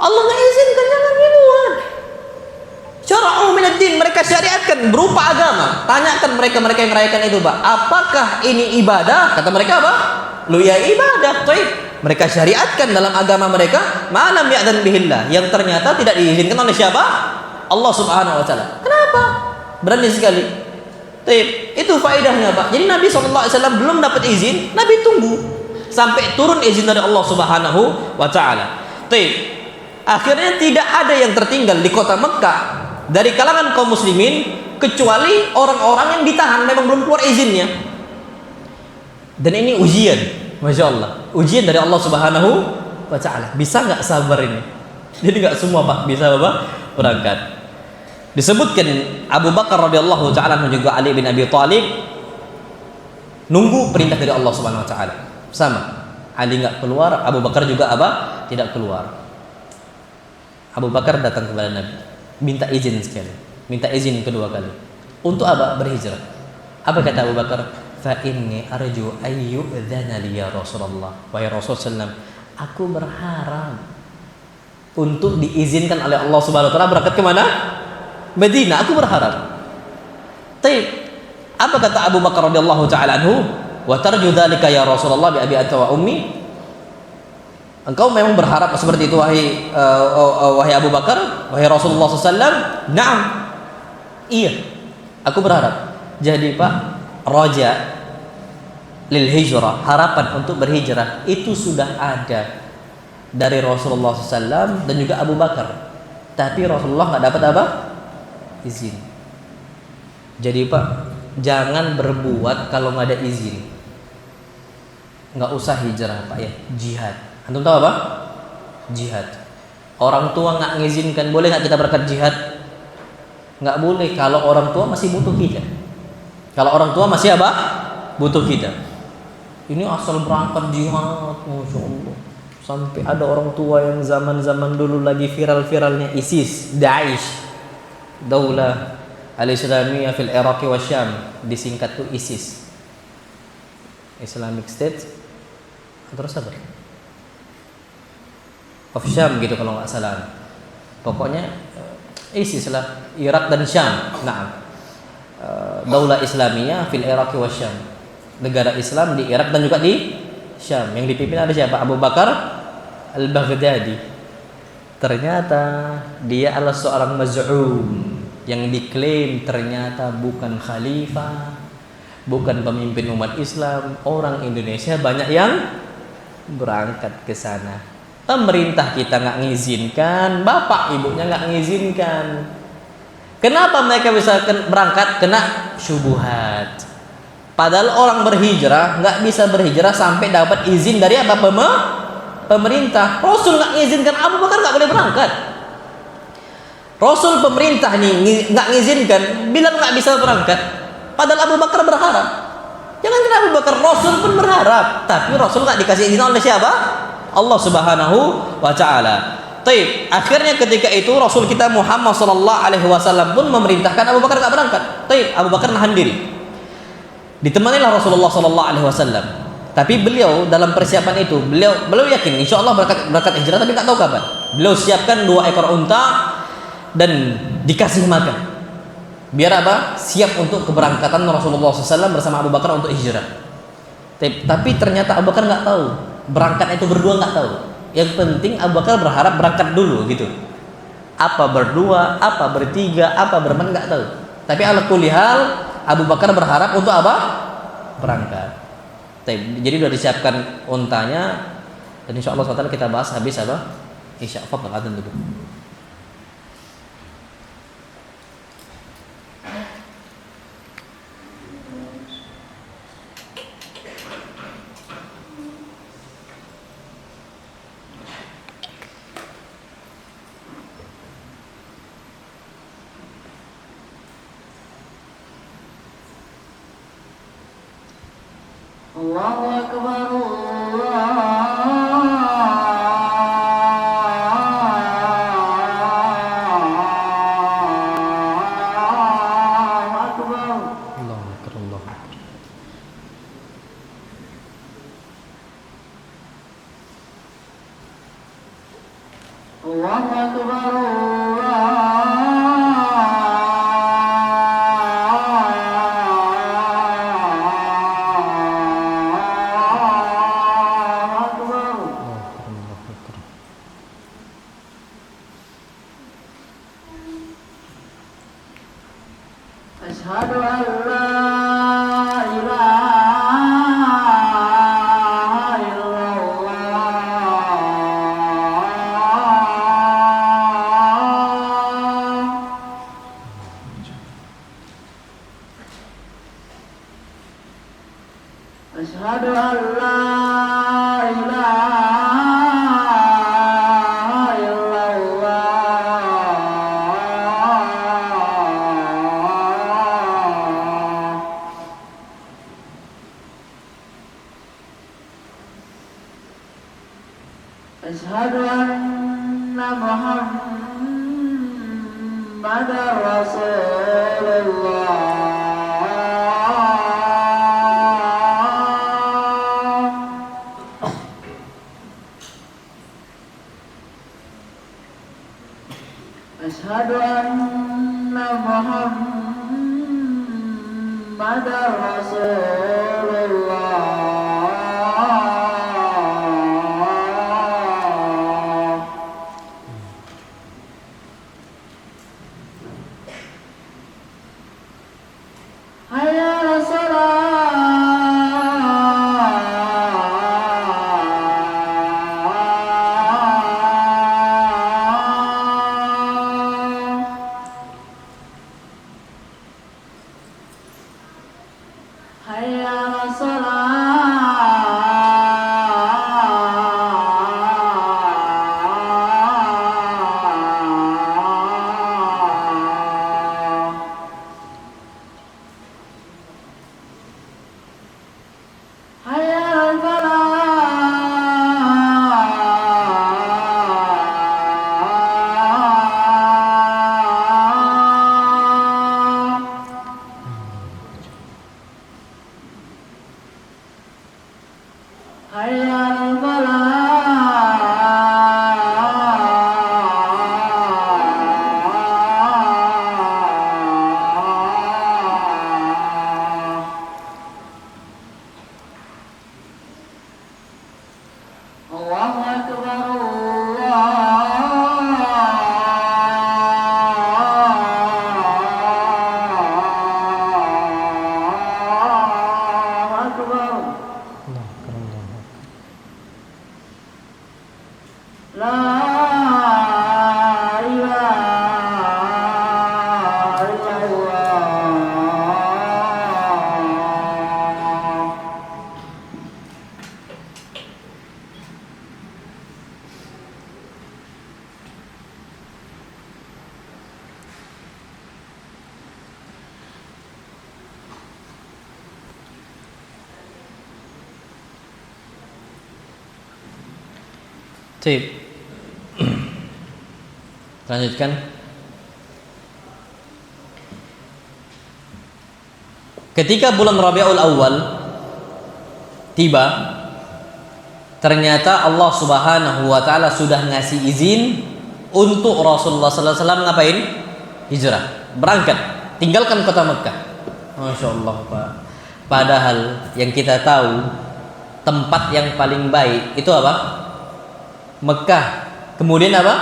Allah nggak izinkan, jangan dibuat. Syara'u minad din, mereka syariatkan berupa agama. Tanyakan mereka yang merayakan itu, Pak, apakah ini ibadah? Kata mereka apa? Lu ya ibadah. Baik, mereka syariatkan dalam agama mereka malam ya'dan bihillah, yang ternyata tidak diizinkan oleh siapa? Allah Subhanahu wa Ta'ala. Kenapa? Berani sekali. Baik, itu faedahnya, Pak. Jadi Nabi SAW belum dapat izin, Nabi tunggu sampai turun izin dari Allah Subhanahu wa Ta'ala. Baik. Akhirnya tidak ada yang tertinggal di kota Mekah dari kalangan kaum muslimin kecuali orang-orang yang ditahan memang belum keluar izinnya. Dan ini ujian, masya Allah, ujian dari Allah Subhanahu wa Ta'ala. Bisa nggak sabar ini? Jadi nggak semua pak bisa berangkat. Disebutkan Abu Bakar radhiyallahu ta'ala dan juga Ali bin Abi Thalib nunggu perintah dari Allah Subhanahu wa Ta'ala. Sama, Ali nggak keluar, Abu Bakar juga tidak keluar. Abu Bakar datang kepada Nabi, minta izin sekali, minta izin kedua kali. Untuk apa? Berhijrah. Apa kata Abu Bakar? Fa inni arju ayyudzana li ya Rasulullah. Wahai Rasulullah, aku berharap untuk diizinkan oleh Allah Subhanahu wa Ta'ala berangkat ke mana? Madinah. Aku berharap. Taib. Apa kata Abu Bakar radhiyallahu ta'ala anhu? Wa tarju dzalika ya Rasulullah bi abi anta wa ummi? Engkau memang berharap seperti itu wahai Abu Bakar, wahai Rasulullah SAW? Naam. Iya. Aku berharap. Jadi Pak, raja lil hijrah, harapan untuk berhijrah itu sudah ada dari Rasulullah SAW dan juga Abu Bakar. Tapi Rasulullah nggak dapat apa? Izin. Jadi Pak, jangan berbuat kalau nggak ada izin. Nggak usah hijrah Pak ya, jihad. Antum tahu apa? Jihad. Orang tua nggak mengizinkan, boleh nggak kita berangkat jihad? Nggak boleh kalau orang tua masih butuh kita. Kalau orang tua masih apa? Butuh kita. Ini asal berangkat jihad, masya Allah. Sampai ada orang tua yang zaman-zaman dulu lagi viral-viralnya ISIS, Daesh, Daulah Al-Islamiyah fil Iraq wa Syam, disingkat tuh ISIS, Islamic State, terus apa? Of Syam gitu kalau nggak salah. Pokoknya ISIS lah, Irak dan Syam. Nah, Daulah Islamiyah fil Iraq wa Syam, negara Islam di Irak dan juga di Syam. Yang dipimpin ada siapa? Abu Bakar Al-Baghdadi. Ternyata dia adalah seorang maz'um yang diklaim ternyata bukan khalifah, bukan pemimpin umat Islam. Orang Indonesia banyak yang berangkat ke sana. Pemerintah kita nggak mengizinkan, bapak ibunya nggak mengizinkan. Kenapa mereka bisa berangkat? Kena syubhat. Padahal orang berhijrah nggak bisa berhijrah sampai dapat izin dari apa? Pemerintah. Rasul nggak mengizinkan, Abu Bakar nggak boleh berangkat. Rasul pemerintah nih nggak mengizinkan, Bilal nggak bisa berangkat. Padahal Abu Bakar berharap. Jangan kena Abu Bakar, Rasul pun berharap. Tapi Rasul nggak dikasih izin oleh siapa? Allah Subhanahu wa Ta'ala. Taib. Akhirnya ketika itu Rasul kita Muhammad sallallahu alaihi wasallam pun memerintahkan Abu Bakar nggak berangkat. Taib. Abu Bakar nahan diri. Ditemanilah Rasulullah sallallahu alaihi wasallam. Tapi beliau dalam persiapan itu, beliau yakin insya Allah berangkat hijrah, tapi nggak tahu kapan. Beliau siapkan 2 ekor unta dan dikasih makan. Biar apa? Siap untuk keberangkatan Rasulullah SAW bersama Abu Bakar untuk hijrah. Tapi ternyata Abu Bakar nggak tahu. Berangkat itu berdua nggak tahu. Yang penting Abu Bakar berharap berangkat dulu gitu. Apa berdua, apa bertiga, apa berempat nggak tahu. Tapi ala kulli hal Abu Bakar berharap untuk apa? Berangkat. Jadi sudah disiapkan untanya dan insya Allah SWT kita bahas habis apa? Isya. Fadhal adzan dulu. Allahu Akbar, Allahu Akbar. Allahu Akbar, Allahu Akbar. Allahu Akbar, Asyhadu an la ilaha illallah أشهد أن لا إله إلا الله أشهد أن محمدا رسول الله أشهد أن محمدا رسول الله حي على الصلاة حي على الصلاة حي على الفلاح حي على الفلاح الله أكبر الله أكبر لا إله إلا الله Sip. Lanjutkan. Ketika bulan Rabiul Awal tiba, ternyata Allah Subhanahu wa taala sudah ngasih izin untuk Rasulullah sallallahu alaihi wasallam ngapain? Hijrah, berangkat, tinggalkan kota Mekah. Masya Allah, Pak. Padahal yang kita tahu tempat yang paling baik itu apa? Mekah. Kemudian apa?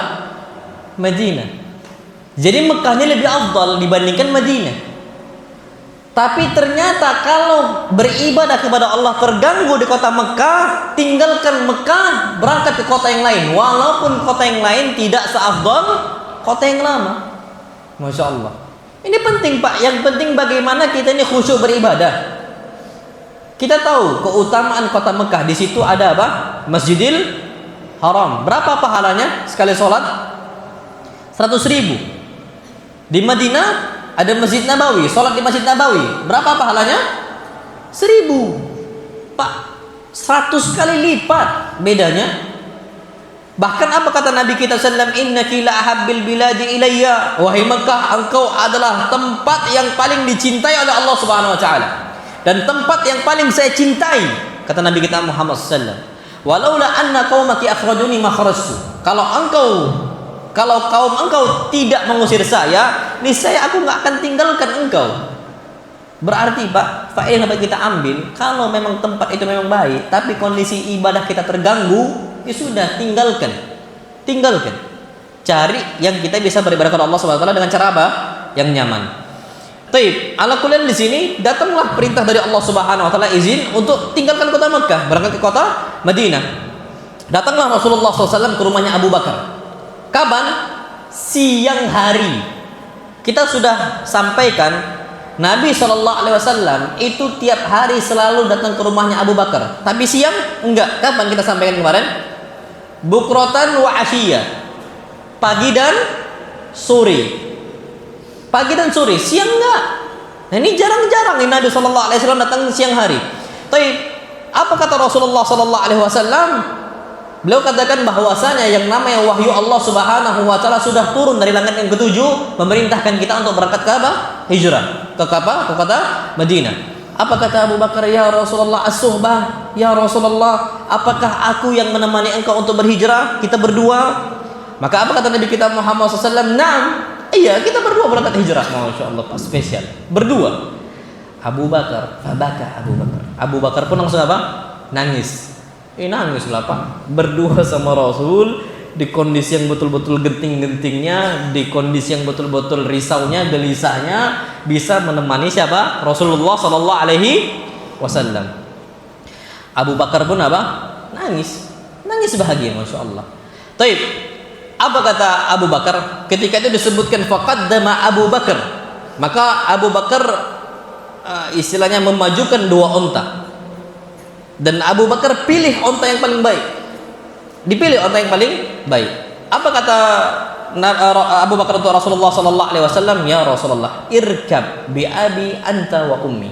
Madinah. Jadi Mekahnya lebih afdal dibandingkan Madinah. Tapi ternyata kalau beribadah kepada Allah terganggu di kota Mekah, tinggalkan Mekah, berangkat ke kota yang lain. Walaupun kota yang lain tidak seafdal kota yang lama. Masya Allah. Ini penting, Pak. Yang penting bagaimana kita ini khusyuk beribadah. Kita tahu keutamaan kota Mekah. Di situ ada apa? Masjidil Haram. Berapa pahalanya sekali sholat? 100.000. Di Madinah ada Masjid Nabawi. Sholat di Masjid Nabawi berapa pahalanya? 1.000. Pak, 100 kali lipat bedanya. Bahkan apa kata Nabi kita sallam, innaki la ahabbil biladi ilayya. Wahai Mekah, engkau adalah tempat yang paling dicintai oleh Allah Subhanahu wa taala dan tempat yang paling saya cintai, kata Nabi kita Muhammad sallallahu. Walaula anna qaumaki akhrajuni ma kharajtu. Kalau kaum engkau tidak mengusir saya, niscaya aku enggak akan tinggalkan engkau. Berarti Pak, faedah yang dapat kita ambil, kalau memang tempat itu memang baik, tapi kondisi ibadah kita terganggu, ya sudah, tinggalkan. Cari yang kita bisa beribadah kepada Allah Subhanahu wa taala dengan cara apa? Yang nyaman. Taib, ala kuliah di sini datanglah perintah dari Allah Subhanahu wa taala izin untuk tinggalkan kota Makkah, berangkat ke kota Madinah. Datanglah Rasulullah SAW ke rumahnya Abu Bakar. Kapan? Siang hari. Kita sudah sampaikan Nabi SAW itu tiap hari selalu datang ke rumahnya Abu Bakar. Tapi siang enggak. Kapan kita sampaikan kemarin? Bukrotan wa asyiyah. Pagi dan sore. Pagi dan sore. Siang enggak. Nah, ini jarang-jarang nih Nabi SAW datang siang hari. Tapi apa kata Rasulullah SAW? Beliau katakan bahwasanya yang namanya wahyu Allah Subhanahu wa taala sudah turun dari langit yang ketujuh, memerintahkan kita untuk berangkat ke apa? Hijrah. Ke apa? Ke kota Madinah. Apa kata Abu Bakar? Ya Rasulullah, as-suhbah. Ya Rasulullah, apakah aku yang menemani engkau untuk berhijrah? Kita berdua. Maka apa kata Nabi kita Muhammad SAW? Naam. Iya, kita berdua berangkat hijrah. Masya Allah, Pak, spesial. Berdua. Abu Bakar, fabaka Abu Bakar. Abu Bakar pun langsung apa? Nangis. Nangis lah Pak. Berdua sama Rasul di kondisi yang betul-betul genting-gentingnya, di kondisi yang betul-betul risaunya, gelisahnya, bisa menemani siapa? Rasulullah Sallallahu Alaihi Wasallam. Abu Bakar pun apa? Nangis bahagia, masya Allah. Taib. Apa kata Abu Bakar? Ketika itu disebutkan faqaddama Abu Bakar, maka Abu Bakar istilahnya memajukan 2 onta. Dan Abu Bakar pilih onta yang paling baik. Dipilih onta yang paling baik. Apa kata Abu Bakar untuk Rasulullah sallallahu alaihi wasallam? Ya Rasulullah, irkab bi abi anta wa ummi.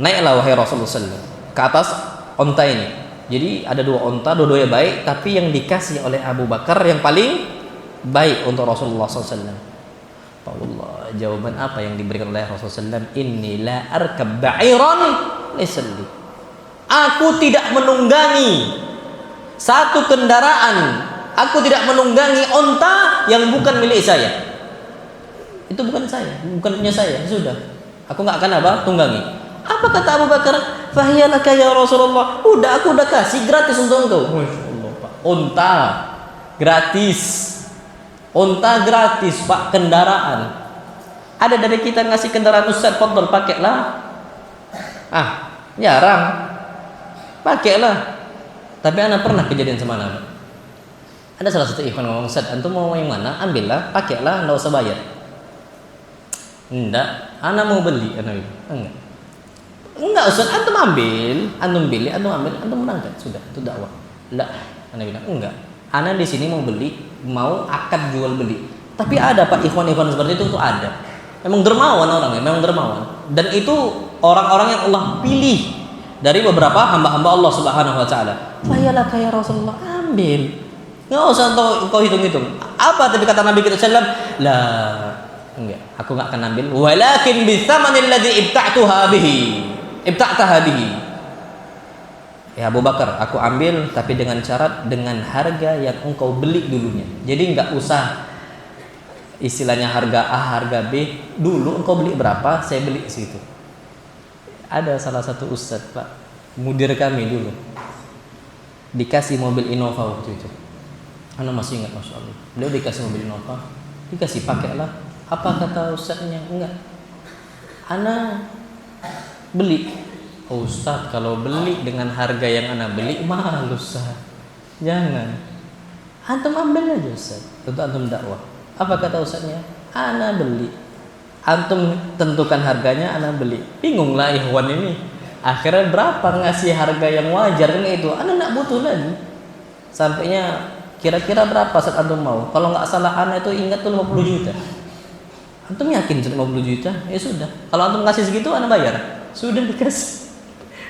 Naiklah wahai Rasulullah sallallahu ke atas onta ini. Jadi ada 2 onta, dua-duanya baik, tapi yang dikasih oleh Abu Bakar yang paling baik untuk Rasulullah sallallahu alaihi wasallam. Allah, jawaban apa yang diberikan oleh Rasulullah sallallahu? Inni la arkab ba'iran lisalli. Aku tidak menunggangi satu kendaraan. Aku tidak menunggangi onta yang bukan milik saya. Itu bukan saya, bukan punya saya. Sudah, aku nggak akan apa tunggangi. Apa kata Abu Bakar? Fahiyalaka ya Rasulullah. Aku udah kasih gratis untuk engkau. Masya Allah, Pak. Onta gratis. Onta gratis, Pak. Kendaraan. Ada dari kita ngasih kendaraan, Ustaz, fadhil pakailah. Jarang. Pakailah. Tapi anak pernah kejadian sama anak. Ada salah satu ikhwan ngomong, Ustaz, antum mau yang mana? Ambillah, pakailah, enggak usah bayar. Enggak, anak mau beli, anak bilang. Enggak Ustaz, antum ambil, antum beli, antum ambil, antum berangkat, sudah, itu dakwah. Enggak, anak bilang, enggak. Anak di sini mau beli, mau akad jual beli. Tapi ada Pak ikhwan-ikhwan seperti itu tuh ada. Memang dermawan orangnya, memang dermawan. Dan itu orang-orang yang Allah pilih dari beberapa hamba-hamba Allah Subhanahu wa taala. Fayalaka ya Rasulullah, ambil. Enggak usah engkau hitung-hitung. Apa tapi kata Nabi kita sallallahu alaihi wasallam? Lah, enggak, aku enggak akan ambil. Walakin bi tsamanil ladzi ibta'taha bihi. Ya Abu Bakar, aku ambil tapi dengan syarat dengan harga yang engkau beli dulunya. Jadi enggak usah istilahnya harga A, harga B. Dulu engkau beli berapa, saya beli situ. Ada salah satu ustadz Pak, mudir kami dulu, dikasih mobil Innova waktu itu. Anak masih ingat, masya Allah. Beliau dikasih mobil Innova, dikasih pakailah. Apa kata ustadznya? Enggak. Anak beli. Oh, Ustadz, kalau beli dengan harga yang anak beli mahal Ustadz. Jangan. Antum ambil aja Ustadz. Untuk antum dakwah. Apa kata ustadznya? Anak beli. Antum tentukan harganya, anak beli. Bingung lah ikhwan ini. Akhirnya berapa ngasih harga yang wajar kan itu? Anak nak butuh lagi. Sampainya kira-kira berapa saat antum mau? Kalau nggak salah anak itu ingat tuh 50 juta. Antum yakin 50 juta? Ya sudah. Kalau antum ngasih segitu, anak bayar. Sudah dikasih.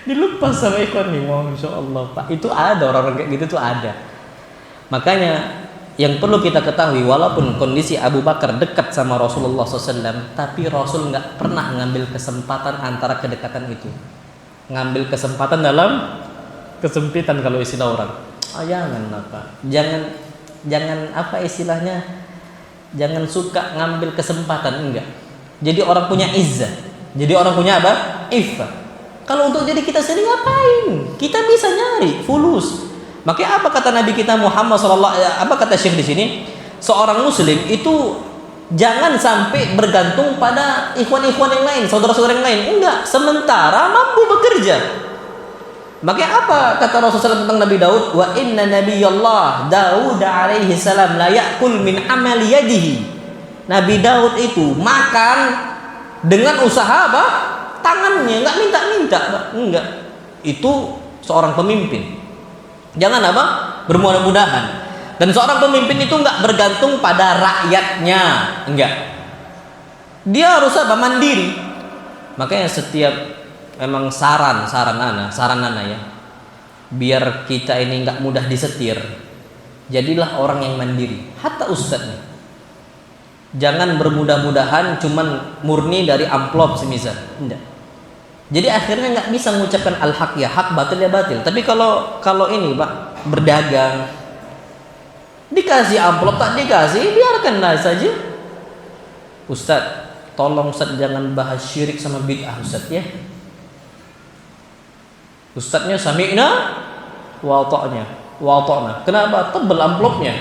Dilepas sama ikhwan nih. Masya Allah Pak. Itu ada orang-orang kayak gitu tuh ada. Makanya yang perlu kita ketahui, walaupun kondisi Abu Bakar dekat sama Rasulullah SAW, tapi Rasul nggak pernah ngambil kesempatan antara kedekatan itu. Ngambil kesempatan dalam kesempitan kalau istilah orang. Jangan apa? Jangan apa istilahnya? Jangan suka ngambil kesempatan, enggak. Jadi orang punya izzah. Jadi orang punya apa? Iffah. Kalau untuk jadi kita sendiri ngapain? Kita bisa nyari fulus. Makanya apa kata Nabi kita Muhammad sallallahu alaihi wasallam? Apa kata Syekh di sini? Seorang muslim itu jangan sampai bergantung pada ikhwan-ikhwan yang lain, saudara-saudara yang lain. Enggak, sementara mampu bekerja. Makanya apa kata Rasulullah tentang Nabi Daud? Wa inna nabiyallah Daud alaihi salam la ya'kul min amali yadihi. Nabi Daud itu makan dengan usaha apa? Tangannya, nggak minta-minta, Pak. Enggak. Itu seorang pemimpin. Jangan apa? Bermudah-mudahan. Dan seorang pemimpin itu nggak bergantung pada rakyatnya, enggak. Dia harus apa? Mandiri. Makanya setiap memang saran ana ya. Biar kita ini nggak mudah disetir. Jadilah orang yang mandiri. Hatta ustadznya. Jangan bermudah-mudahan cuman murni dari amplop semisal. Enggak. Jadi akhirnya nggak bisa mengucapkan al-haq ya hak, batil ya batil. Tapi kalau ini Pak berdagang, dikasih amplop tak dikasih, biarkanlah saja. Ustadz, tolong Ustadz jangan bahas syirik sama bid'ah Ustadz ya. Ustadznya sami'na wa ata'na. Kenapa? Tebel amplopnya.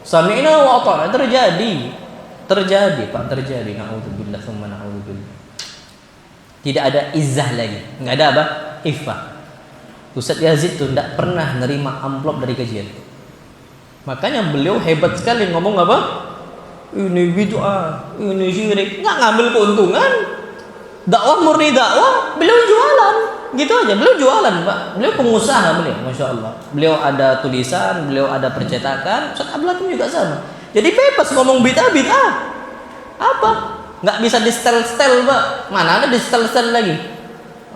Sami'na wa ata'na. Terjadi Pak, terjadi. Na'udzubillah tsumma na'udzubillah. Tidak ada izzah lagi, nggak ada apa? Iffah. Ustadz Yazid tuh tidak pernah nerima amplop dari kajian. Makanya beliau hebat sekali ngomong apa? Ini bid'ah, ini syirik. Nggak ngambil keuntungan. Dakwah murni dakwah, beliau jualan. Gitu aja, beliau jualan Pak. Beliau pengusaha beliau, Masya Allah. Beliau ada tulisan, beliau ada percetakan. Ustadz Abdullah juga sama. Jadi bebas ngomong bid'ah. Apa? Nggak bisa di setel Pak. Mana ada di setel lagi?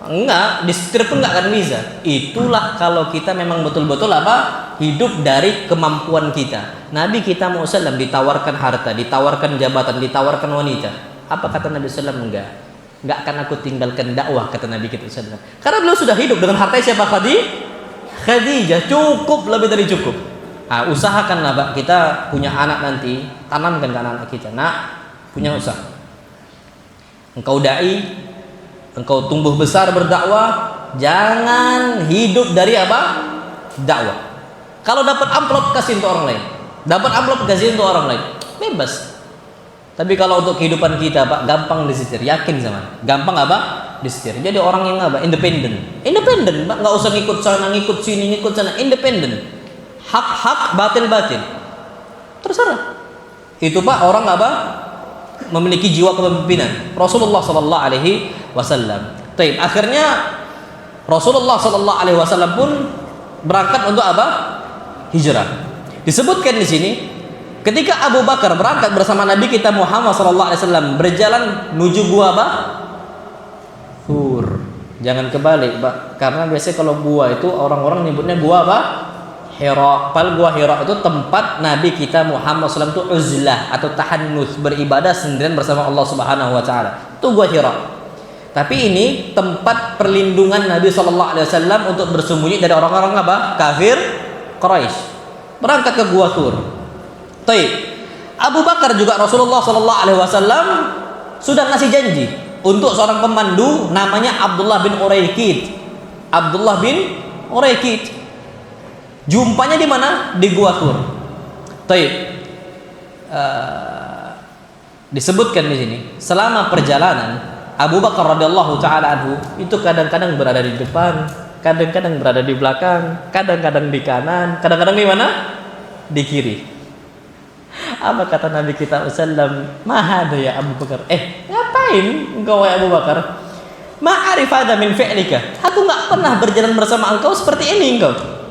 Enggak, di setir pun nggak akan bisa. Itulah kalau kita memang betul-betul apa? Hidup dari kemampuan kita. Nabi kita SAW ditawarkan harta, ditawarkan jabatan, ditawarkan wanita. Apa kata Nabi SAW? Enggak akan aku tinggalkan dakwah, kata Nabi kita SAW. Karena beliau sudah hidup dengan harta siapa? Khadijah. Cukup, lebih dari cukup. Nah, usahakanlah Pak, kita punya anak nanti, tanamkan ke anak-anak kita. Nah, punya usaha. Engkau dai, engkau tumbuh besar berdakwah, jangan hidup dari apa? Dakwah. Kalau dapat amplop kasih untuk orang lain, dapat amplop kasih untuk orang lain, bebas. Tapi kalau untuk kehidupan kita Pak, gampang disetir, yakin sama. Gampang apa? Disetir. Jadi orang yang apa? Independen Pak, nggak usah ngikut sana, ngikut sini, ngikut sana, independen. Hak batil, terserah. Itu Pak orang apa? Memiliki jiwa kepemimpinan. Rasulullah Sallallahu Alaihi Wasallam. Akhirnya Rasulullah Sallallahu Alaihi Wasallam pun berangkat untuk apa? Hijrah. Disebutkan di sini, ketika Abu Bakar berangkat bersama Nabi kita Muhammad Sallallahu Alaihi Wasallam berjalan menuju gua apa? Hur. Jangan kebalik, Pak. Karena biasanya kalau gua itu orang-orang nyebutnya gua apa? Hira. Padahal gua Hira itu tempat Nabi kita Muhammad SAW itu uzlah atau tahannus, beribadah sendirian bersama Allah Subhanahu wa taala. Itu gua Hira. Tapi ini tempat perlindungan Nabi SAW untuk bersembunyi dari orang-orang apa? Kafir Quraisy. Berangkat ke gua Tur. Abu Bakar juga Rasulullah SAW sudah ngasih janji untuk seorang pemandu namanya Abdullah bin Uraikid. Jumpanya di mana? Di Gua Tur. Disebutkan di sini, selama perjalanan Abu Bakar radhiyallahu taala anhu itu kadang-kadang berada di depan, kadang-kadang berada di belakang, kadang-kadang di kanan, kadang-kadang di mana? Di kiri. Apa kata Nabi kita sallallahu "Mahada ya Abu Bakar." Ngapain engkau ya Abu Bakar? Ma'arif hada min fi'lika. Aku enggak pernah berjalan bersama engkau seperti ini engkau.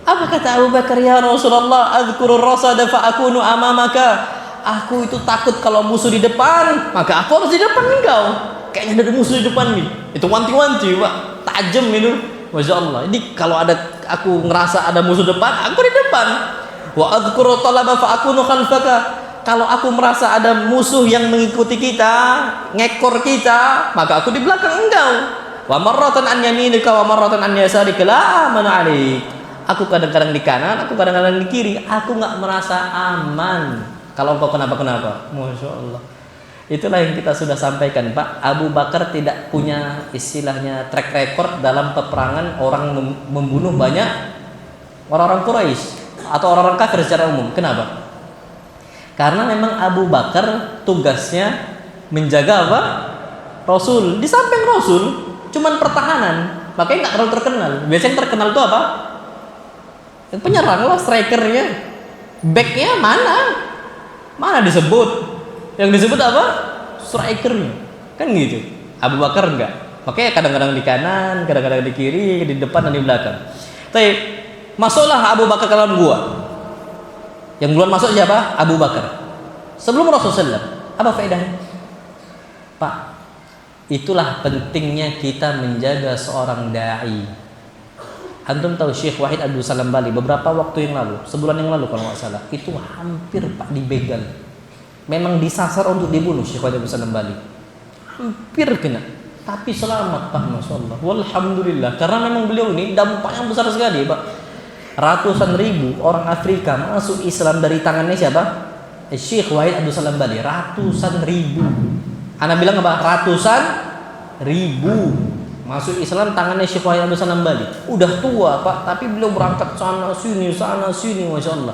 Apa kata Abu Bakar? Ya Rasulullah, azkurur rasada fa akunu amamaka. Aku itu takut kalau musuh di depan, maka aku harus di depan engkau. Kayaknya ada musuh di depan nih. Itu wanti-wanti, Pak. Tajam itu. Masya Allah. Jadi kalau ada aku ngerasa ada musuh depan, aku di depan. Wa azkuru talaba fa akunu khalfaka. Kalau aku merasa ada musuh yang mengikuti kita, ngekor kita, maka aku di belakang engkau. Wa marratan an yaminika wa marratan an yasarika la amanu alaik. Aku kadang-kadang di kanan, aku kadang-kadang di kiri. Aku nggak merasa aman kalau engkau kenapa-kenapa. Masya Allah. Itulah yang kita sudah sampaikan, Pak. Abu Bakar tidak punya istilahnya track record dalam peperangan orang membunuh banyak orang-orang Quraisy atau orang-orang kafir secara umum. Kenapa? Karena memang Abu Bakar tugasnya menjaga apa? Rasul. Di samping Rasul, cuman pertahanan. Makanya nggak terlalu terkenal. Biasanya yang terkenal itu apa? Penyerang lah, strikernya. Backnya mana disebut? Yang disebut apa? Strikernya. Kan gitu. Abu Bakar enggak. Makanya kadang-kadang di kanan, kadang-kadang di kiri, di depan dan di belakang. Tapi masuklah Abu Bakar ke dalam gua. Yang duluan masuk siapa? Abu Bakar. Sebelum Rasulullah SAW. Apa faedahnya? Pak, itulah pentingnya kita menjaga seorang dai. Antum tahu Syekh Wahid Abdul Salam Bali beberapa waktu yang lalu, sebulan yang lalu kalau nggak salah, itu hampir Pak dibegal. Memang disasar untuk dibunuh Syekh Wahid Abdul Salam Bali. Hampir kena. Tapi selamat Pak, Masya Allah. Walhamdulillah. Karena memang beliau ini dampaknya besar sekali Pak. Ratusan ribu orang Afrika masuk Islam dari tangannya siapa? Syekh Wahid Abdul Salam Bali. Ratusan ribu. Ana bilang apa? Ratusan ribu masuk Islam tangannya Syekh Wahid Abdul Salam Bali. Udah tua Pak, tapi beliau berangkat sana sini, Masya Allah.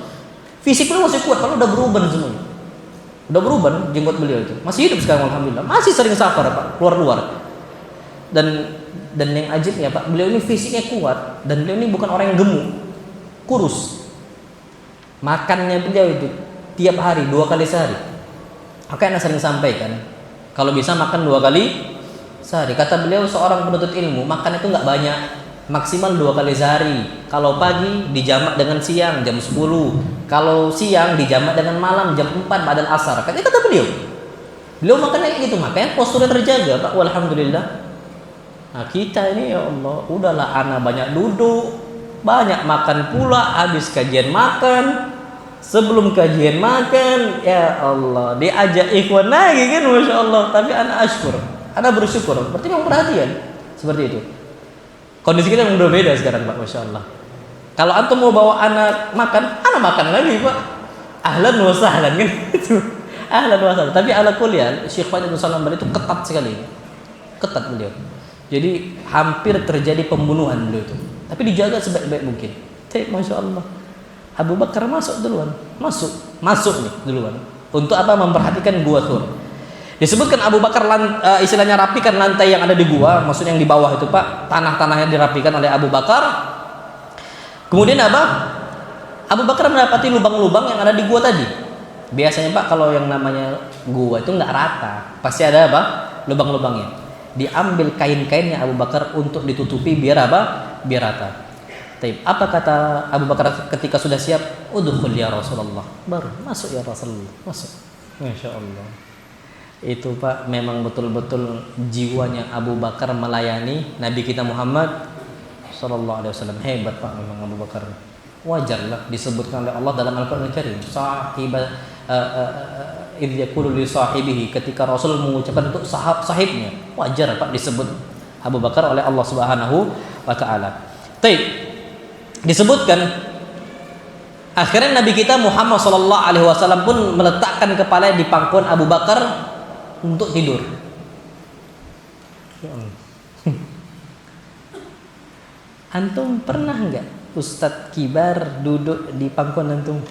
Fisik beliau masih kuat, kalau udah beruban semuanya. Udah beruban jenggot beliau itu. Masih hidup sekarang alhamdulillah. Masih sering safar Pak, keluar-luar. Dan yang ajibnya Pak, beliau ini fisiknya kuat dan beliau ini bukan orang yang gemuk, kurus. Makannya beliau itu tiap hari 2 kali sehari. Makanya sering sampaikan, kalau bisa makan 2 kali sehari. Kata beliau seorang penuntut ilmu makan itu nggak banyak, maksimal 2 kali sehari. Kalau pagi dijamak dengan siang jam 10, kalau siang dijamak dengan malam jam 4 ba'dal asar. Kata beliau. Beliau makannya kayak gitu, makanya posturnya terjaga Pak. Walhamdulillah. Nah kita ini ya Allah, udahlah anak banyak duduk, banyak makan pula, habis kajian makan, sebelum kajian makan, ya Allah, diajak ikhwan lagi kan, Masya Allah. Tapi anak ashkur, anak bersyukur, berarti memang perhatian, seperti itu. Kondisi kita memang berbeda sekarang Pak, Masya Allah. Kalau antum mau bawa anak makan lagi Pak, ahlan wa sahlan kan, itu ahlan wa sahlan. Tapi ala kuliah, Syekh Wahid Abdul Salam Bali itu ketat sekali, ketat beliau. Jadi hampir terjadi pembunuhan beliau itu, tapi dijaga sebaik-baik mungkin. Tapi Masya Allah, Abu Bakar masuk duluan, masuk nih duluan. Untuk apa? Memperhatikan gua Thur. Disebutkan Abu Bakar istilahnya rapikan lantai yang ada di gua, maksudnya yang di bawah itu Pak, tanah-tanahnya dirapikan oleh Abu Bakar. Kemudian apa? Abu Bakar mendapati lubang-lubang yang ada di gua tadi. Biasanya Pak kalau yang namanya gua itu nggak rata, pasti ada apa? Lubang-lubangnya. Diambil kain-kainnya Abu Bakar untuk ditutupi biar apa? Biar rata. Tapi apa kata Abu Bakar ketika sudah siap? Udkhul ya Rasulullah. Baru masuk ya Rasulullah. Masuk. Masya Allah. Itu Pak memang betul-betul jiwanya Abu Bakar melayani Nabi kita Muhammad sallallahu alaihi wasallam. Hebat Pak memang Abu Bakar. Wajarlah disebutkan oleh Allah dalam Al-Qur'an Al-Karim. Idh yaqulu li sahibihi, ketika Rasul mengucapkan untuk sahibnya, wajar Pak disebut Abu Bakar oleh Allah Subhanahu wa taala. Baik. Disebutkan akhirnya Nabi kita Muhammad sallallahu alaihi wasallam pun meletakkan kepala di pangkuan Abu Bakar untuk tidur. Antum pernah enggak Ustadz Kibar duduk di pangkuan antum?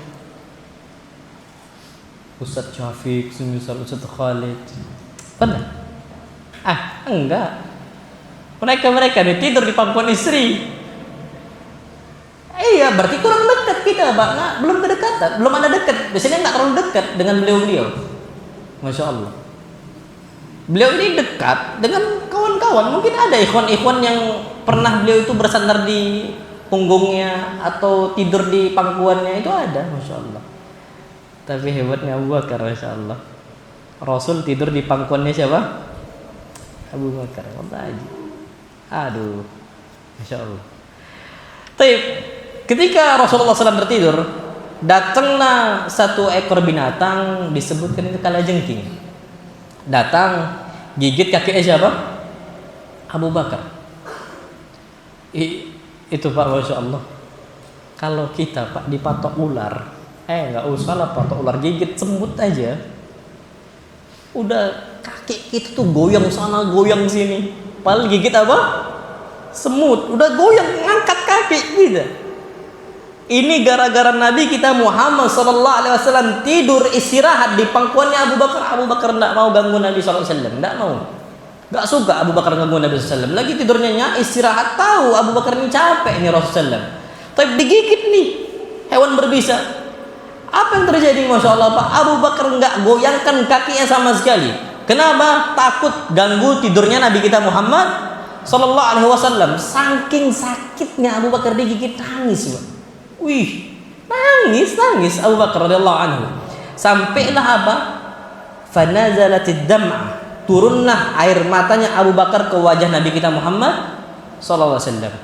Ustadz Syafiq, semisal Ustadz Khalid, pernah? Enggak. Mereka nih tidur di pangkuan istri. Iya, berarti kurang dekat kita, Pak. Belum kedekatan, belum ada dekat. Biasanya nggak terlalu dekat dengan beliau. Masya Allah. Beliau ini dekat dengan kawan-kawan. Mungkin ada ikhwan-ikhwan yang pernah beliau itu bersandar di punggungnya atau tidur di pangkuannya, itu ada, Masya Allah. Tapi hebatnya Abu Bakar, Masya Allah. Rasul tidur di pangkuannya siapa? Abu Bakar. Aduh, Masya Allah. Tapi ketika Rasulullah SAW tertidur, datanglah satu ekor binatang, disebutkan itu kalajengking. Datang, gigit kakinya siapa? Abu Bakar. Itu Pak, Masya Allah. Kalau kita Pak dipatok ular, nggak usah lah patok ular, gigit semut aja, udah kaki kita tuh goyang sana goyang sini. Paling gigit apa? Semut, udah goyang ngangkat kaki gitu. Ini gara-gara Nabi kita Muhammad sallallahu alaihi wasallam tidur istirahat di pangkuannya Abu Bakar. Abu Bakar tidak mau ganggu Nabi sallallahu alaihi wasallam, tidak mau. Enggak suka Abu Bakar ganggu Nabi sallallahu alaihi wasallam. Lagi tidurnya istirahat, tahu Abu Bakar ini capek nih Rasulullah. Tapi digigit nih hewan berbisa. Apa yang terjadi? Masya Allah Pak, Abu Bakar enggak goyangkan kakinya sama sekali. Kenapa? Takut ganggu tidurnya Nabi kita Muhammad sallallahu alaihi wasallam. Saking sakitnya Abu Bakar digigit, nangis, Pak. Wih, nangis Abu Bakar radhiyallahu anhu. Sampailah apa? Fanazalatid dam'ah. Turunlah air matanya Abu Bakar ke wajah Nabi kita Muhammad sallallahu alaihi wasallam.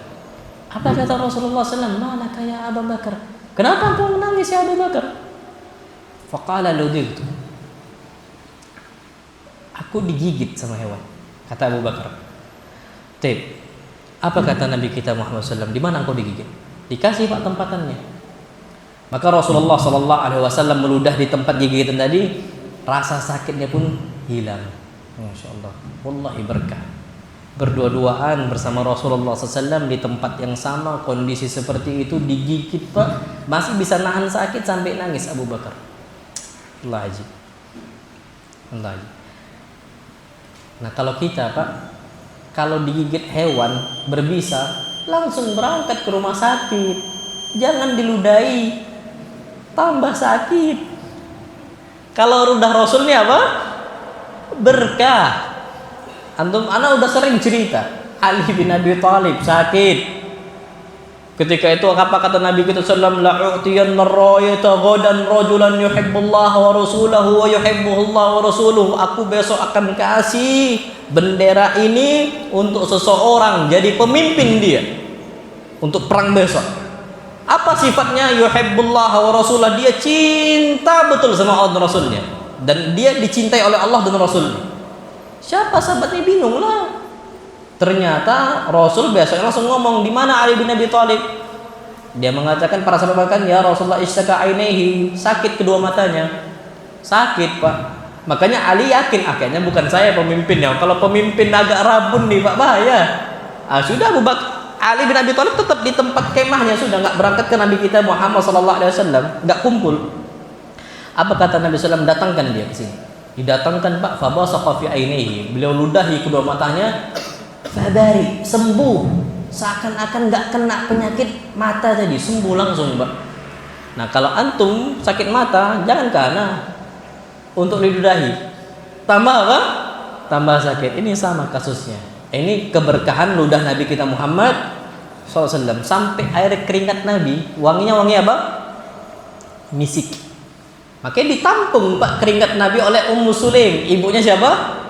Apa kata Rasulullah sallallahu alaihi wasallam? "Malaka ya Abu Bakar? Kenapa engkau menangis ya Abu Bakar?" Faqala ludightu. Aku digigit sama hewan, kata Abu Bakar. Tep, apa kata Nabi kita Muhammad SAW? Di mana engkau digigit? Dikasih Pak tempatannya. Maka Rasulullah SAW meludah di tempat gigitan tadi, rasa sakitnya pun hilang. Masya Allah, wallahi berkah. Berdua-duaan bersama Rasulullah SAW di tempat yang sama, kondisi seperti itu, digigit Pak, masih bisa nahan sakit sampai nangis Abu Bakar. Allah ajib. Allah ajib. Nah kalau kita Pak, kalau digigit hewan berbisa, langsung berangkat ke rumah sakit. Jangan diludahi, tambah sakit. Kalau ludah Rasul ini apa? Berkah. Antum, ana udah sering cerita Ali bin Abi Thalib sakit. Ketika itu apa kata Nabi kita sallallahu alaihi wasallam, "La'utiyanna ghadan rajulan yuhibbullah wa rasulahu wa yuhibbuhullah wa rasuluhu." Aku besok akan kasih bendera ini untuk seseorang jadi pemimpin dia untuk perang besok. Apa sifatnya? Yuhibbullah wa rasulahu. Dia cinta betul sama Allah dan Rasulnya, dan dia dicintai oleh Allah dan Rasulnya. Siapa sahabatnya? Bingung lah. Ternyata Rasul biasanya langsung ngomong, "Di mana Ali bin Abi Thalib?" Dia mengatakan, para sahabat mengatakan, "Ya Rasulullah, ishtaka ainaihi." Sakit kedua matanya. Sakit Pak. Makanya Ali yakin akhirnya bukan saya pemimpinnya. Kalau pemimpin agak rabun nih Pak, bahaya. Sudah Abu Bakar, Ali bin Abi Thalib tetap di tempat kemahnya, sudah nggak berangkat ke Nabi kita Muhammad SAW, nggak kumpul. Apa kata Nabi SAW? Datangkan dia ke sini. Didatangkan Pak, fabasaqa fi ainaihi. Beliau ludahi kedua matanya. Fabari, sembuh, seakan-akan nggak kena penyakit mata tadi, sembuh langsung Pak. Nah kalau antum sakit mata, jangan karena untuk diludahi, tambah apa? Tambah sakit. Ini sama kasusnya. Ini keberkahan ludah Nabi kita Muhammad SAW. Sampai air keringat Nabi, wanginya wangi apa? Misik. Makanya ditampung Pak keringat Nabi oleh Ummu Sulaim. Ibunya siapa?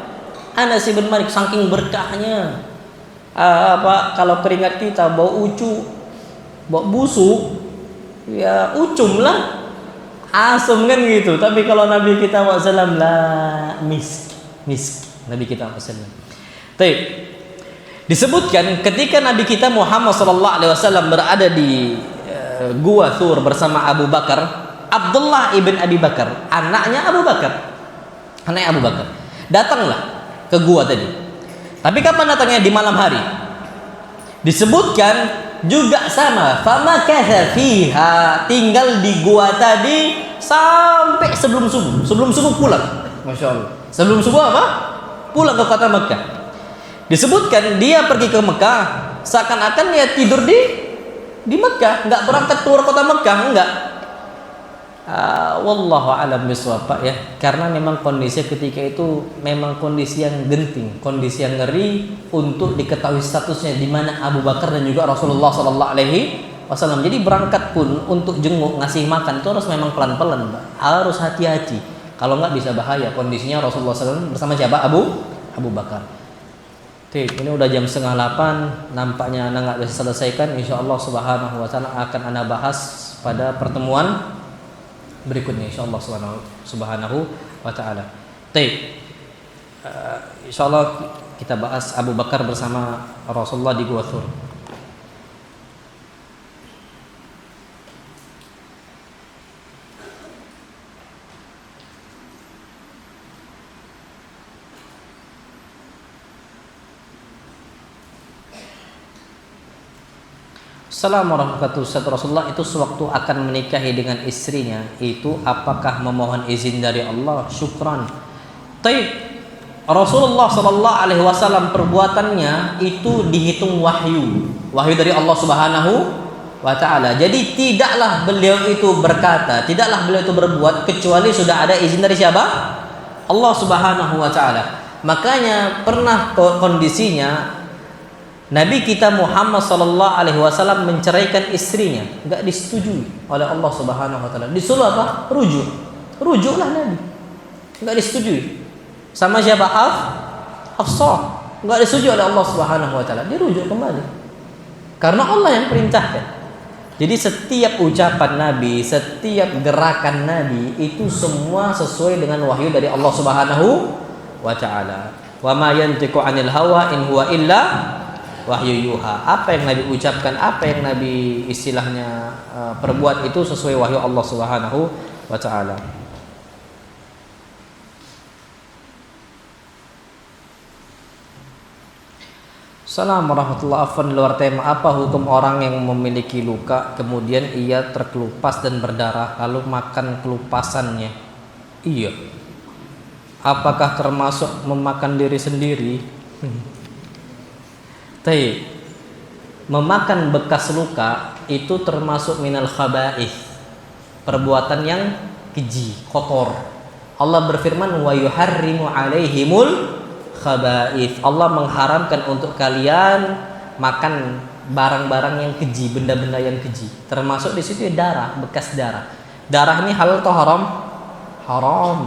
Anas bin Malik. Saking berkahnya. Pak, kalau keringat kita bau ucu, bau busuk, ya ucum lah, asem kan gitu. Tapi kalau Nabi kita SAW lah misk. Nabi kita SAW. Tapi disebutkan ketika Nabi kita Muhammad SAW berada di Gua Thur bersama Abu Bakar, Abdullah ibn Abi Bakar, anaknya Abu Bakar, datanglah ke gua tadi. Tapi kapan datangnya? Di malam hari. Disebutkan juga sama, famakatha fiha, tinggal di gua tadi sampai sebelum subuh. Sebelum subuh pulang. Masya Allah. Sebelum subuh apa? Pulang ke kota Mekah. Disebutkan dia pergi ke Mekah seakan-akan dia tidur di Mekah, nggak berangkat keluar kota Mekah, enggak. Wallahu a'lam bishawab Pak ya. Karena memang kondisi ketika itu memang kondisi yang genting, kondisi yang ngeri untuk diketahui statusnya di mana Abu Bakar dan juga Rasulullah sallallahu alaihi wasallam. Jadi berangkat pun untuk jenguk, ngasih makan itu harus memang pelan-pelan Pak. Harus hati-hati. Kalau nggak bisa bahaya. Kondisinya Rasulullah SAW bersama siapa? Abu Bakar. Ini udah jam 7:30, nampaknya anak nggak bisa selesaikan. Insyaallah subhanahu wa ta'ala akan ana bahas pada pertemuan berikutnya insyaallah subhanahu wa ta'ala. Insyaallah kita bahas Abu Bakar bersama Rasulullah di Gua Thur. Assalamualaikum warahmatullahi wabarakatuh. Rasulullah itu sewaktu akan menikahi dengan istrinya itu apakah memohon izin dari Allah? Syukran. Rasulullah sallallahu alaihi wasallam perbuatannya itu dihitung wahyu dari Allah Subhanahu wa taala. Jadi tidaklah beliau itu berkata, tidaklah beliau itu berbuat kecuali sudah ada izin dari siapa? Allah Subhanahu wa taala. Makanya pernah kondisinya Nabi kita Muhammad sallallahu alaihi wasallam menceraikan istrinya, enggak disetujui oleh Allah Subhanahu wa taala. Disuruh apa? Rujuklah Nabi. Enggak disetujui. Sama siapa? Hafsah. Enggak disetujui oleh Allah Subhanahu wa taala. Dirujuk kembali. Karena Allah yang perintahkan. Jadi setiap ucapan Nabi, setiap gerakan Nabi itu semua sesuai dengan wahyu dari Allah Subhanahu wa taala. Wa ma yantiqu 'anil hawa in huwa illa wahyu yuha. Apa yang Nabi ucapkan, apa yang Nabi istilahnya perbuat itu sesuai wahyu Allah Subhanahu wa taala. Assalamualaikum warahmatullahi wabarakatuh. Luar tema, apa hukum orang yang memiliki luka kemudian ia terkelupas dan berdarah lalu makan kelupasannya? Iya. Apakah termasuk memakan diri sendiri? Tapi memakan bekas luka itu termasuk minal khaba'ith, perbuatan yang keji, kotor. Allah berfirman wa yuharrimu 'alaihimul khaba'ith. Allah mengharamkan untuk kalian makan barang-barang yang keji, benda-benda yang keji. Termasuk di situ darah, bekas darah. Darah ini halal atau haram? Haram.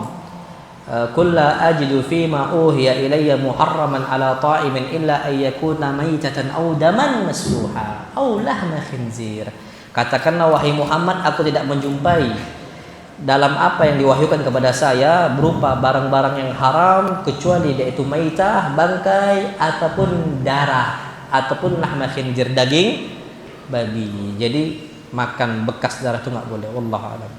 Qul la ajidu fima uhiya ilayya muharraman ala ta'imin illa ay yakuna maytatan aw daman masfuha aw lahma khinzir. Katakanlah wahai Muhammad, aku tidak menjumpai dalam apa yang diwahyukan kepada saya berupa barang-barang yang haram kecuali yaitu maitah, bangkai ataupun darah ataupun lahma khinzir, daging babi. Jadi makan bekas darah itu nggak boleh. Wallahu a'lam.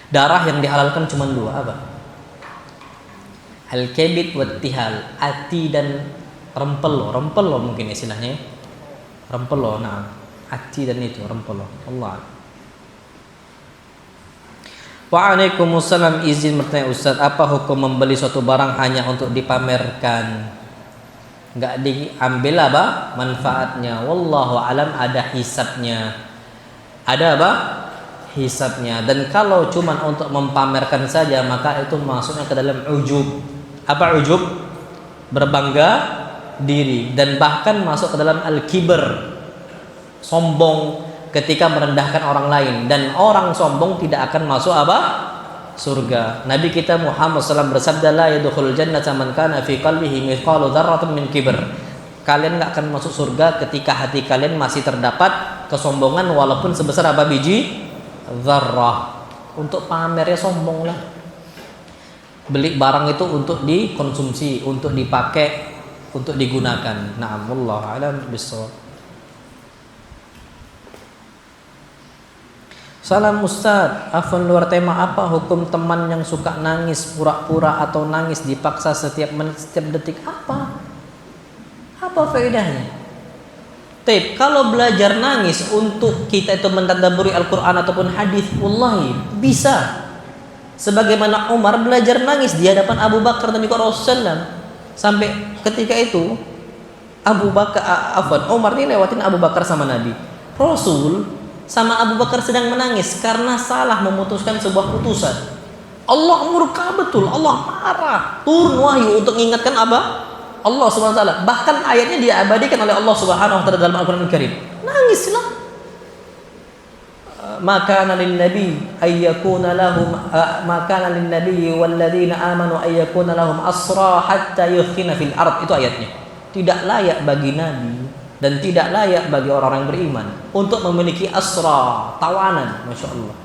Darah yang dihalalkan cuma dua, apa? Al-kabid wa tihal, ati dan rempelo. Rempelo mungkin istilahnya. Rempelo, nah. Ati dan itu rempelo. Allah. Waalaikumsalam, izin bertanya Ustaz, apa hukum membeli suatu barang hanya untuk dipamerkan? Enggak diambil apa? Manfaatnya. Wallahu alam, ada hisabnya. Ada apa? Hisabnya. Dan kalau cuma untuk mempamerkan saja maka itu masuknya ke dalam ujub. Apa ujub? Berbangga diri, dan bahkan masuk ke dalam al-kibr, sombong ketika merendahkan orang lain, dan orang sombong tidak akan masuk apa? Surga. Nabi kita Muhammad SAW bersabda, la yadkhulul jannata man kana fi qalbihi mithqalu dzarratin min kibr. Kalian enggak akan masuk surga ketika hati kalian masih terdapat kesombongan walaupun sebesar apa? Biji dzarrah. Untuk pamernya sombong lah. Beli barang itu untuk dikonsumsi, untuk dipakai, untuk digunakan. Na'am, wallahu a'lam bissawab. Salam Ustaz, afwan luar tema, apa hukum teman yang suka nangis pura-pura atau nangis dipaksa setiap menit, setiap detik? Apa faedahnya? Kalau belajar nangis untuk kita itu mentadabburi Al-Quran ataupun hadis, wallahi bisa. Sebagaimana Umar belajar nangis di hadapan Abu Bakar dan juga Rasulullah. Sampai ketika itu Umar ini lewatin Abu Bakar sama Nabi. Rasul sama Abu Bakar sedang menangis karena salah memutuskan sebuah putusan. Allah murka betul, Allah marah. Turun wahyu untuk mengingatkan apa? Allah Subhanahu wa taala. Bahkan ayatnya diabadikan oleh Allah Subhanahu wa taala dalam Al-Qur'an Al-Karim. Nangislah. Maka lin nabi ayyakuna lahum maka lin nabi walladzina amanu ayyakuna lahum asra hatta yukhina fil ard. Itu ayatnya. Tidak layak bagi nabi dan tidak layak bagi orang-orang beriman untuk memiliki asra, tawanan, Masya Allah.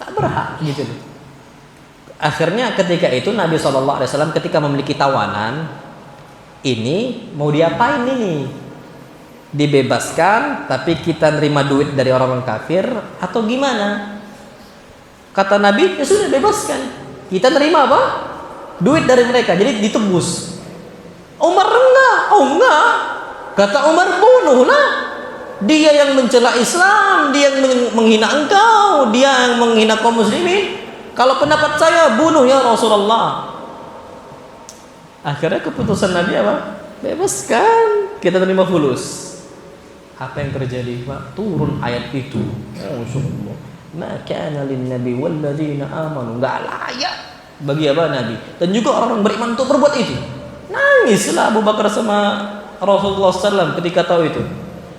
Tak berhak gitu. Akhirnya ketika itu Nabi SAW ketika memiliki tawanan ini, mau diapain ini? Dibebaskan tapi kita nerima duit dari orang-orang kafir atau gimana? Kata Nabi, ya sudah bebaskan, kita nerima apa? Duit dari mereka, jadi ditebus. Umar enggak, enggak. Kata Umar, bunuhlah. Dia yang mencela Islam, dia yang menghina engkau, dia yang menghina kaum muslimin. Kalau pendapat saya, bunuh ya Rasulullah. Akhirnya keputusan Nabi apa? Bebaskan, kita terima fulus. Apa yang terjadi, Pak? Turun ayat itu. Masya Allah. Ma kana lin nabi walladzina amanu. Enggak layak bagi apa Nabi dan juga orang beriman untuk berbuat itu. Nangislah Abu Bakar sama Rasulullah SAW ketika tahu itu.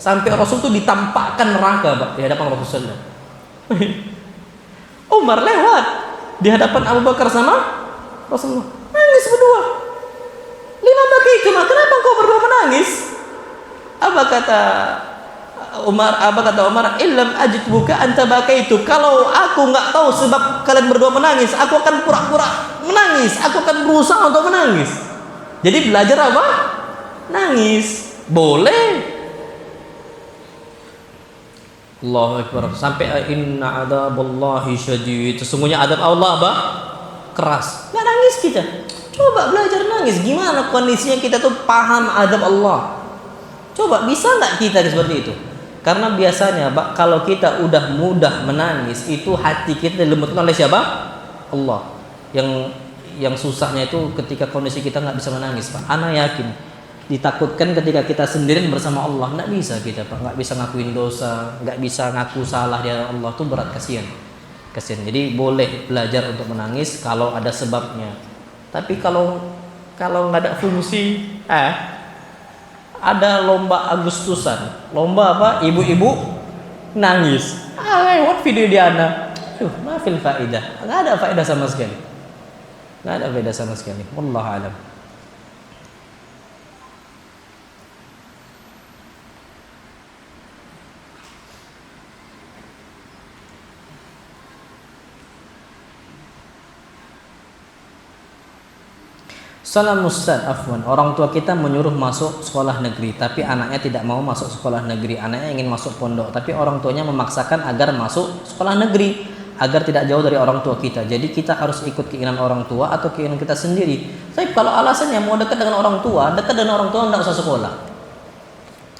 Sampai Rasul itu ditampakkan neraka Pak, di hadapan Rasulullah SAW. Umar lewat di hadapan Abu Bakar sama Rasulullah, nangis berdua. Lima bagi cuma kenapa engkau berdua menangis? Apa kata Umar, illam ajid buka anta bakaitu. Kalau aku nggak tahu sebab kalian berdua menangis, aku akan pura-pura menangis, aku akan berusaha untuk menangis. Jadi belajar apa? Nangis. Boleh. Allahu Akbar. Sampai inna adaballahi syadid. Sesungguhnya adab Allah apa? Keras. Nggak nangis kita. Coba belajar nangis. Gimana kondisinya kita tuh paham adab Allah? Coba bisa nggak kita seperti itu? Karena biasanya Pak, kalau kita udah mudah menangis, itu hati kita dilembutkan oleh siapa? Allah. Yang susahnya itu ketika kondisi kita nggak bisa menangis Pak. Ana yakin ditakutkan ketika kita sendirian bersama Allah, nggak bisa kita Pak, nggak bisa ngakuin dosa, nggak bisa ngaku salah di hadapan Allah, itu berat, kasihan. Jadi boleh belajar untuk menangis kalau ada sebabnya. Tapi kalau nggak ada fungsi, ada lomba Agustusan, lomba apa? Ibu-ibu nangis. Lewat video di Ana. Mafil faedah. Nggak ada faedah sama sekali. Wallahu alam. Salam Ustaz, afwan. Orang tua kita menyuruh masuk sekolah negeri, tapi anaknya tidak mau masuk sekolah negeri. Anaknya ingin masuk pondok, tapi orang tuanya memaksakan agar masuk sekolah negeri, agar tidak jauh dari orang tua kita. Jadi kita harus ikut keinginan orang tua atau keinginan kita sendiri. Tapi kalau alasannya mau dekat dengan orang tua, tidak usah sekolah.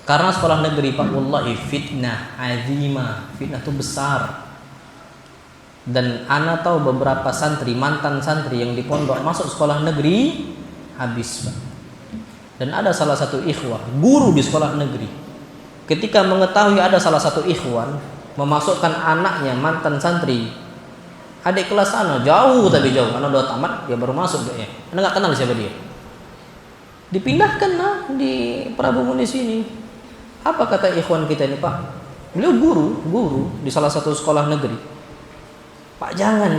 Karena sekolah negeri Pak, wallahi fitnah azimah. Fitnah itu besar. Dan ana tahu beberapa santri, mantan santri yang di pondok masuk sekolah negeri habis Pak. Dan ada salah satu ikhwah, guru di sekolah negeri, ketika mengetahui ada salah satu ikhwan memasukkan anaknya mantan santri, adik kelas ana jauh, ana udah tamat, dia baru masuk dia. Ana nggak kenal siapa dia. Dipindahkan lah di Prabu Muni sini. Apa kata ikhwan kita ini Pak? Beliau guru di salah satu sekolah negeri. Pak jangan.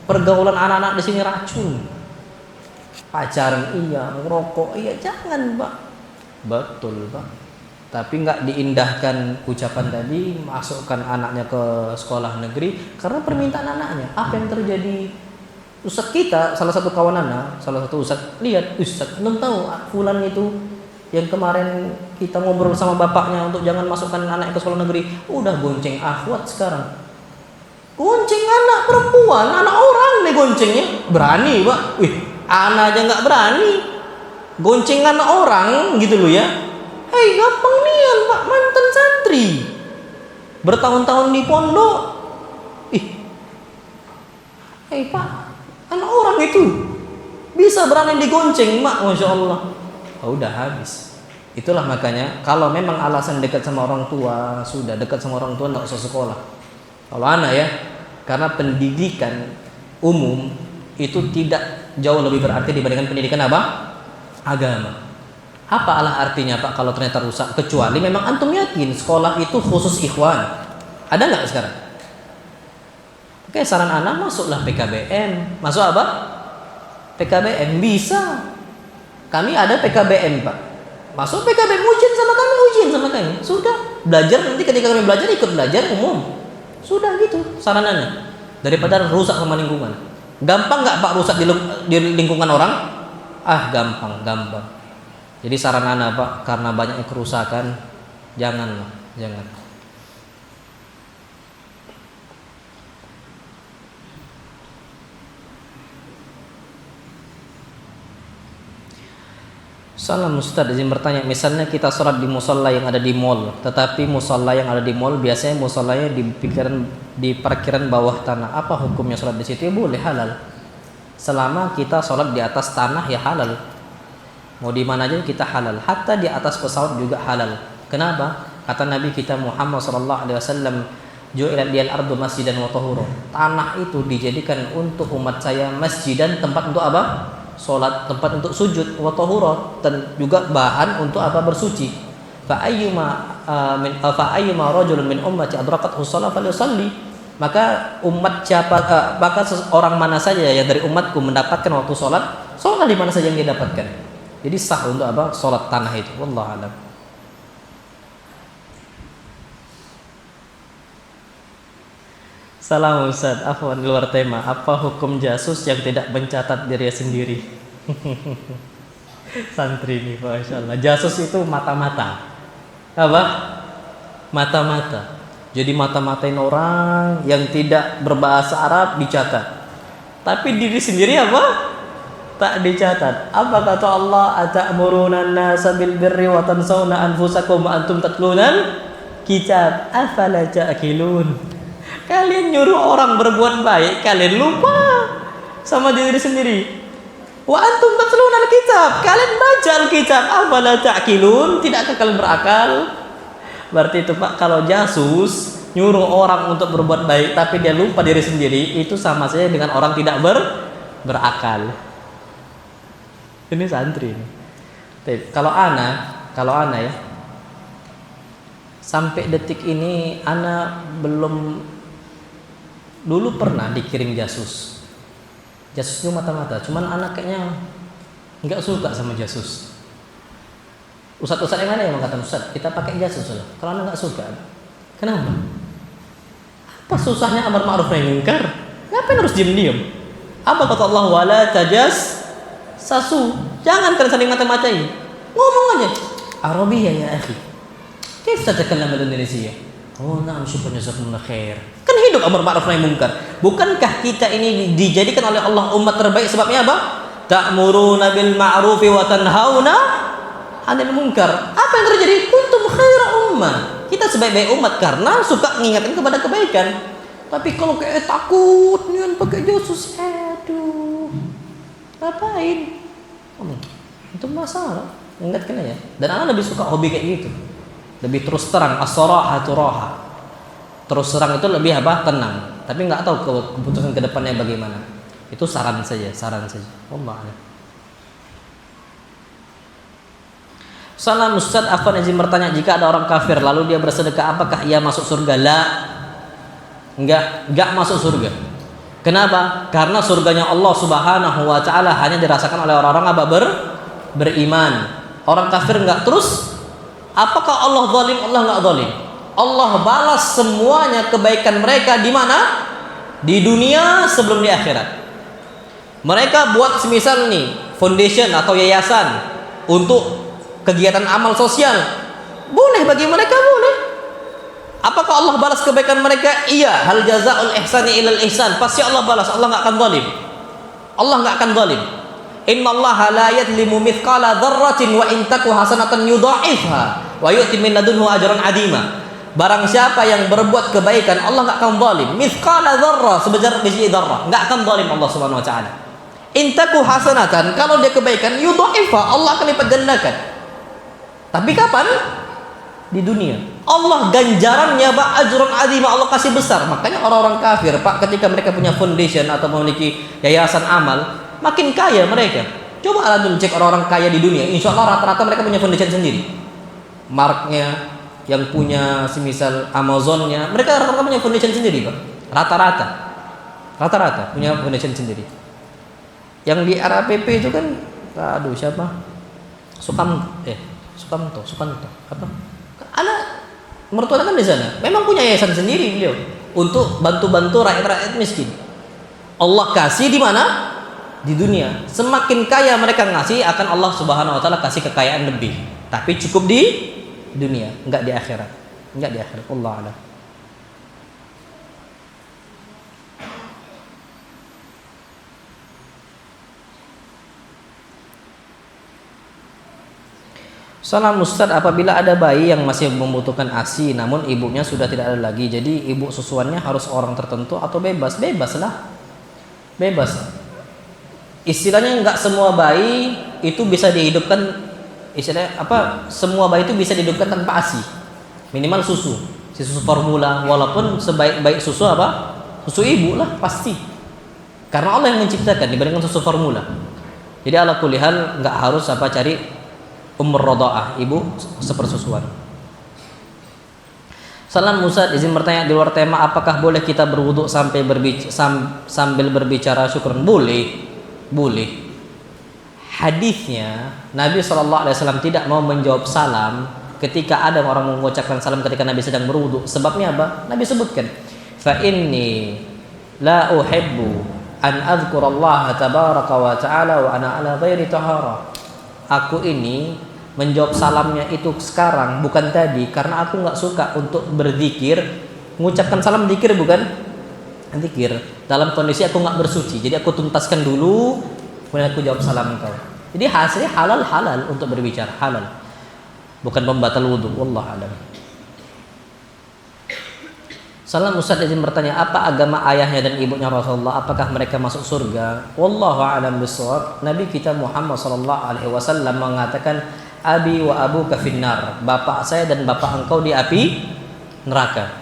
Pergaulan anak-anak di sini racun. Pacaran iya, ngerokok iya, jangan Pak. Betul Pak. Tapi nggak diindahkan ucapan tadi, masukkan anaknya ke sekolah negeri karena permintaan anaknya. Apa yang terjadi? Ustaz kita, salah satu kawan anak, salah satu ustaz, lihat ustaz, belum tahu fulan itu yang kemarin kita ngobrol sama bapaknya untuk jangan masukkan anaknya ke sekolah negeri, udah gonceng akhwat sekarang. Gonceng anak perempuan, anak orang nih goncengnya. Berani Pak. Anak aja nggak berani. Gonceng anak orang gitu loh ya. Hei, gampang nian Pak, mantan santri. Bertahun-tahun di pondok. Hei Pak, anak orang itu bisa berani digonceng Mak, Masya Allah. Udah habis. Itulah makanya kalau memang alasan dekat sama orang tua, sudah dekat sama orang tua nggak usah sekolah. Kalau anak ya, karena pendidikan umum itu tidak jauh lebih berarti dibandingkan pendidikan apa? Agama. Apa artinya Pak kalau ternyata rusak? Kecuali memang antum yakin sekolah itu khusus ikhwan. Ada nggak sekarang? Oke, saran anak masuklah PKBM. Masuk apa? PKBM bisa. Kami ada PKBM Pak. Masuk PKBM, ujian sama kami. Sudah, belajar nanti ketika kami belajar ikut belajar umum. Sudah gitu saranannya. Daripada rusak sama lingkungan. Gampang nggak Pak rusak di lingkungan orang? Gampang. Jadi saran anak Pak, karena banyaknya kerusakan, jangan. Salam Ustaz, izin bertanya, misalnya kita sholat di musola yang ada di mall, tetapi musola yang ada di mall biasanya musolanya di parkiran bawah tanah. Apa hukumnya sholat di situ? Ya boleh, halal. Selama kita sholat di atas tanah ya halal. Mau di mana aja kita halal. Hatta di atas pesawat juga halal. Kenapa? Kata Nabi kita Muhammad SAW, Ju'ilat liyal ardu masjidan wa tahura. Tanah itu dijadikan untuk umat saya masjid dan tempat untuk apa? Salat, tempat untuk sujud, wa tahura, dan juga bahan untuk apa? Bersuci. Fa ayyuma rajulun min ummati adrakathu shalah falyusalli. Maka maka orang mana saja yang dari umatku mendapatkan waktu salat, salat di mana saja yang dia dapatkan. Jadi sah untuk apa? Salat tanah itu. Wallahu a'lam. Salam Ustaz, afwan luar tema. Apa hukum jasus yang tidak mencatat dirinya sendiri? Santri ini, Masya Allah. Jasus itu mata-mata. Apa? Mata-mata. Jadi mata-matain orang yang tidak berbahasa Arab dicatat. Tapi diri sendiri apa? Tak dicatat. Apa kata Allah? Ata'muruna an-nasa bil birri wa tansawna anfusakum wa antum tatlunal kitab. Afala ta'qilun? Kalian nyuruh orang berbuat baik, kalian lupa sama diri sendiri. Wa antum tatluna al-kitab, kalian baca al-kitab. Afala ta'qilun? Tidakkah kalian berakal? Berarti itu Pak, kalau jasus nyuruh orang untuk berbuat baik tapi dia lupa diri sendiri, itu sama saja dengan orang tidak berakal. Ini santri ini. Kalau ana ya, sampai detik ini ana belum. Dulu pernah dikirim jasus. Jasus itu mata-mata, cuman anak kayaknya nggak suka sama jasus. Ustadz yang mana yang mengatakan, Ustadz kita pakai jasus loh. Kalau anak nggak suka, kenapa? Apa susahnya amar ma'ruf nahi munkar? Ngapain harus diam-diam? Apa kata Allah? Wala tajas sasu. Jangan kalian saling mata-matai. Ngomong aja. Arabiyah ya akhi. Kaif tatakallam al-Indonesia? Oh, na'am, syukur jazakumullah khair. Kan hidup amar ma'ruf nahi munkar. Bukankah kita ini dijadikan oleh Allah umat terbaik sebabnya apa? Ta'muruna bil ma'rufi wa tanhauna 'anil munkar. Apa yang terjadi? Kuntum khaira ummah. Kita sebaik-baik umat karena suka ngingetin kepada kebaikan. Tapi kalau kayak takut nian pakai jasus, aduh. Ngapain? Itu masalah. Ingatkan aja. Dan anak lebih suka hobi kayak gitu. Lebih terus terang, as-sarahatu raha. Terus terang itu lebih apa? Tenang. Tapi nggak tahu keputusan kedepannya bagaimana. Itu saran saja. Allah. Salam Ustaz, afwan izin bertanya, jika ada orang kafir lalu dia bersedekah, apakah ia masuk surga? La. Enggak masuk surga. Kenapa? Karena surganya Allah Subhanahu wa taala hanya dirasakan oleh orang-orang apa? Beriman. Orang kafir enggak. Terus apakah Allah zalim? Allah enggak zalim. Allah balas semuanya kebaikan mereka di mana? Di dunia sebelum di akhirat. Mereka buat semisal nih foundation atau yayasan untuk kegiatan amal sosial. Boleh bagi mereka, boleh. Apakah Allah balas kebaikan mereka? Iya. Hal jazaa'ul ihsani ilal ihsan. Pasti Allah balas. Allah enggak akan zalim. Allah enggak akan zalim. Innallaha la yadlimu mithqala dzarratin wa in taku hasanatan yudha'ifha wa yu'ti min ladunhu ajran 'azima. Barang siapa yang berbuat kebaikan, Allah enggak akan zalim. Mithqala dzarrah, sebesar biji dzarrah, enggak akan zalim Allah Subhanahu wa taala. In taku hasanatan, kalau dia kebaikan, yudha'ifha, Allah akan lipat gandakan. Tapi kapan? Di dunia. Allah ganjarannya Pak ajrun 'azima, Allah kasih besar. Makanya orang-orang kafir Pak, ketika mereka punya foundation atau memiliki yayasan amal, makin kaya mereka. Coba antum cek orang-orang kaya di dunia, insya Allah rata-rata mereka punya foundation sendiri. Marknya, yang punya semisal Amazonnya, mereka rata-rata punya foundation sendiri Pak. Rata-rata punya foundation sendiri. Yang di RAPP itu kan, aduh siapa? Sukamto. Apa? Anak mertua kan di sana. Memang punya yayasan sendiri beliau untuk bantu-bantu rakyat-rakyat miskin. Allah kasih di mana? Di dunia. Semakin kaya mereka ngasih, akan Allah Subhanahu wa taala kasih kekayaan lebih. Tapi cukup di dunia, enggak di akhirat. Allah a'lam. Salam Ustaz, apabila ada bayi yang masih membutuhkan ASI namun ibunya sudah tidak ada lagi, jadi ibu susuannya harus orang tertentu atau bebas? Bebas. Istilahnya enggak semua bayi itu bisa dihidupkan, istilahnya apa? Semua bayi itu bisa dihidupkan tanpa ASI. Minimal susu. Si susu formula, walaupun sebaik-baik susu apa? Susu ibu lah pasti. Karena Allah yang menciptakan dibandingkan susu formula. Jadi ala kulli hal nggak harus apa cari umur rodoah, ibu sepersusuan. Salam Ustaz, izin bertanya di luar tema, apakah boleh kita berwudu sambil berbicara syukron? Boleh, boleh. Hadisnya Nabi SAW tidak mau menjawab salam ketika ada orang mengucapkan salam ketika Nabi sedang berwudu. Sebabnya apa? Nabi sebutkan, fa inni la uhibbu an adhkurallaha tabaraka wa ta'ala wa ana ala ghairi tahara. Aku ini menjawab salamnya itu sekarang, bukan tadi, karena aku nggak suka untuk berzikir, mengucapkan salam zikir bukan zikir dalam kondisi aku nggak bersuci. Jadi aku tuntaskan dulu, kemudian aku jawab salam engkau. Jadi hasilnya halal untuk berbicara, halal, bukan pembatal wudhu. Wallahu a'lam. Salam Ustaz, izin bertanya, apa agama ayahnya dan ibunya Rasulullah? Apakah mereka masuk surga? Wallahu a'lam bishawab. Nabi kita Muhammad SAW mengatakan, abi wa abuka finnar, bapak saya dan bapak engkau di api neraka.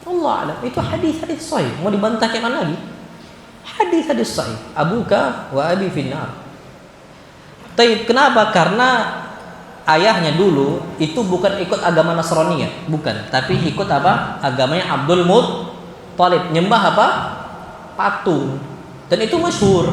Allah a'lam. Itu hadis sahih. Mau dibantah kayak mana lagi? Hadis sahih. Abuka wa abi finnar. Tapi kenapa? Karena ayahnya dulu itu bukan ikut agama Nasraniyah, bukan, tapi ikut apa? Agamanya Abdul Muttalib, nyembah apa? Patung. Dan itu masyhur.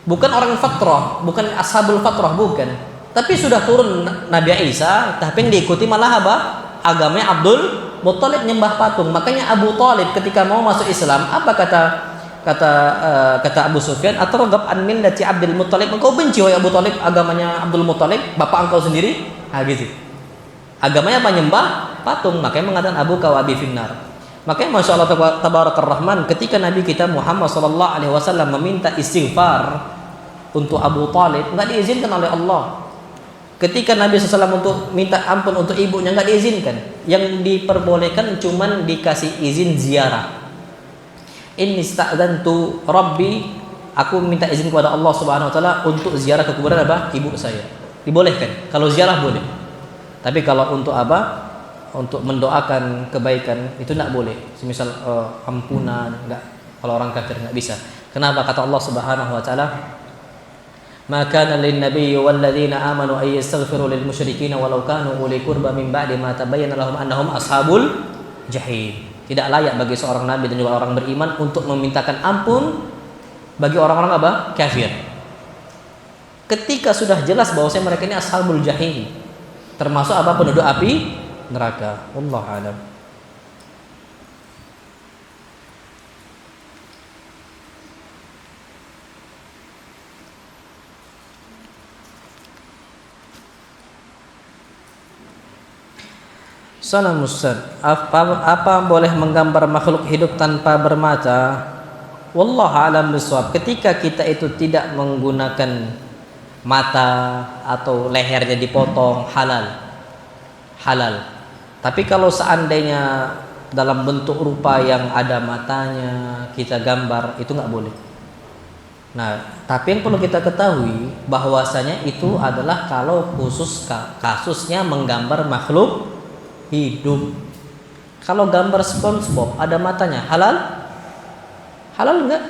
Bukan orang fatrah, bukan ashabul fatrah, bukan. Tapi sudah turun Nabi Isa, tapi yang diikuti malah apa? Agamanya Abdul Muttalib, nyembah patung. Makanya Abu Talib ketika mau masuk Islam, apa kata Abu Sufyan, atarghab an millati Abdul Muttalib, engkau benci wahai Abu Talib agamanya Abdul Muttalib, bapak engkau sendiri. Gitu. Agamanya apa? Nyembah patung. Makanya mengatakan Abu kawabi finnar. Makanya Masya Allah Tabarakar Rahman, ketika Nabi kita Muhammad SAW meminta istighfar untuk Abu Talib, nggak diizinkan oleh Allah. Ketika Nabi SAW untuk minta ampun untuk ibunya, nggak diizinkan. Yang diperbolehkan cuman dikasih izin ziarah. Inni sta'dzantu Rabbi, aku minta izin kepada Allah Subhanahu wa taala untuk ziarah ke kuburan apa? Ibu saya. Dibolehkan. Kalau ziarah boleh. Tapi kalau untuk apa? Untuk mendoakan kebaikan itu tidak boleh. Semisal ampunan, enggak. Kalau orang kafir enggak bisa. Kenapa? Kata Allah Subhanahu wa taala, "Ma kana lin-nabiyyi wal-ladzina amanu ay yastaghfiru lil musyrikeena walau kanu uli qurba min ba'di ma tabayyana lahum annahum ashabul jahim." Tidak layak bagi seorang nabi dan juga orang beriman untuk memintakan ampun bagi orang-orang apa? Kafir. Ketika sudah jelas bahwasanya mereka ini ashabul jahim, termasuk apa? Penduduk api neraka. Wallahu a'lam. Salam Ustaz, apa boleh menggambar makhluk hidup tanpa bermata? Wallahu a'lam bishawab. Ketika kita itu tidak menggunakan mata atau lehernya dipotong, halal. Tapi kalau seandainya dalam bentuk rupa yang ada matanya kita gambar, itu nggak boleh. Nah, tapi yang perlu kita ketahui bahwasanya itu adalah kalau khusus kasusnya menggambar makhluk hidup. Kalau gambar SpongeBob ada matanya, halal? Halal enggak?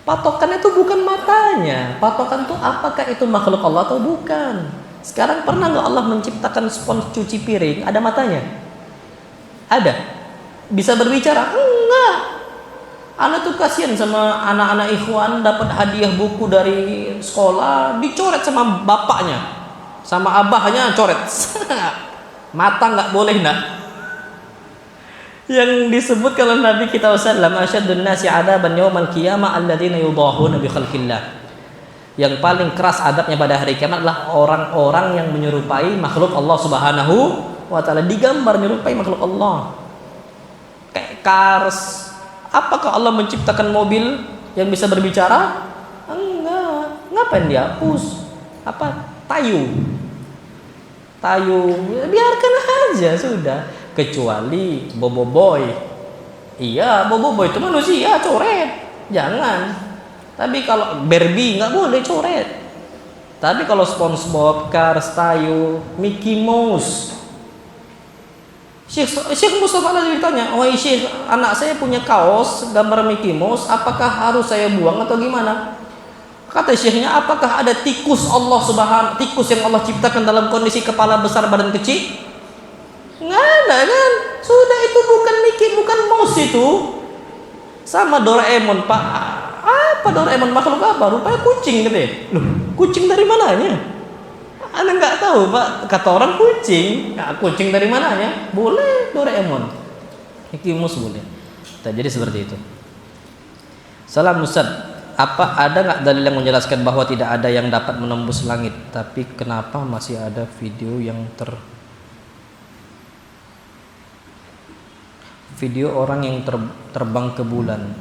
Patokan itu bukan matanya. Patokan itu apakah itu makhluk Allah atau bukan. Sekarang pernah enggak Allah menciptakan spons cuci piring ada matanya? Ada. Bisa berbicara? Enggak. Anak tuh kasihan sama anak-anak ikhwan dapat hadiah buku dari sekolah, dicoret sama bapaknya. Sama abahnya coret. Mata nggak boleh nak. Yang disebut kalau Nabi kita wasallam, asyadun nasi adaban yaumal qiyamah alladzina yudahuna bi khalqillah. Yang paling keras adabnya pada hari kiamat adalah orang-orang yang menyerupai makhluk Allah Subhanahu wa taala, digambar menyerupai makhluk Allah. Kayak Cars. Apakah Allah menciptakan mobil yang bisa berbicara? Enggak. Ngapain dihapus? Apa? Tayu, biarkan aja sudah. Kecuali Bobo Boy. Iya, Bobo Boy itu manusia, coret. Jangan. Tapi kalau Barbie nggak boleh coret. Tapi kalau SpongeBob, Cars, Tayu, Mickey Mouse, Syekh Mustafa Al-Azhari ditanya, "Wahai Syekh, anak saya punya kaos gambar Mickey Mouse, apakah harus saya buang atau gimana?" Kata syekhnya, "Apakah ada tikus tikus yang Allah ciptakan dalam kondisi kepala besar badan kecil?" Nggak ada kan? Sudah, itu bukan Mickey, bukan mouse itu. Sama Doraemon, Pak. Apa Doraemon, makhluk apa? Rupanya kucing gitu ya. Loh, kucing dari mananya? Anda nggak tahu, Pak. Kata orang kucing. Nah, kucing dari mananya? Boleh Doraemon. Mickey Mouse boleh. Nah, jadi seperti itu. Salam Ustaz. Apa ada nggak dalil yang menjelaskan bahwa tidak ada yang dapat menembus langit? Tapi kenapa masih ada video orang yang terbang ke bulan?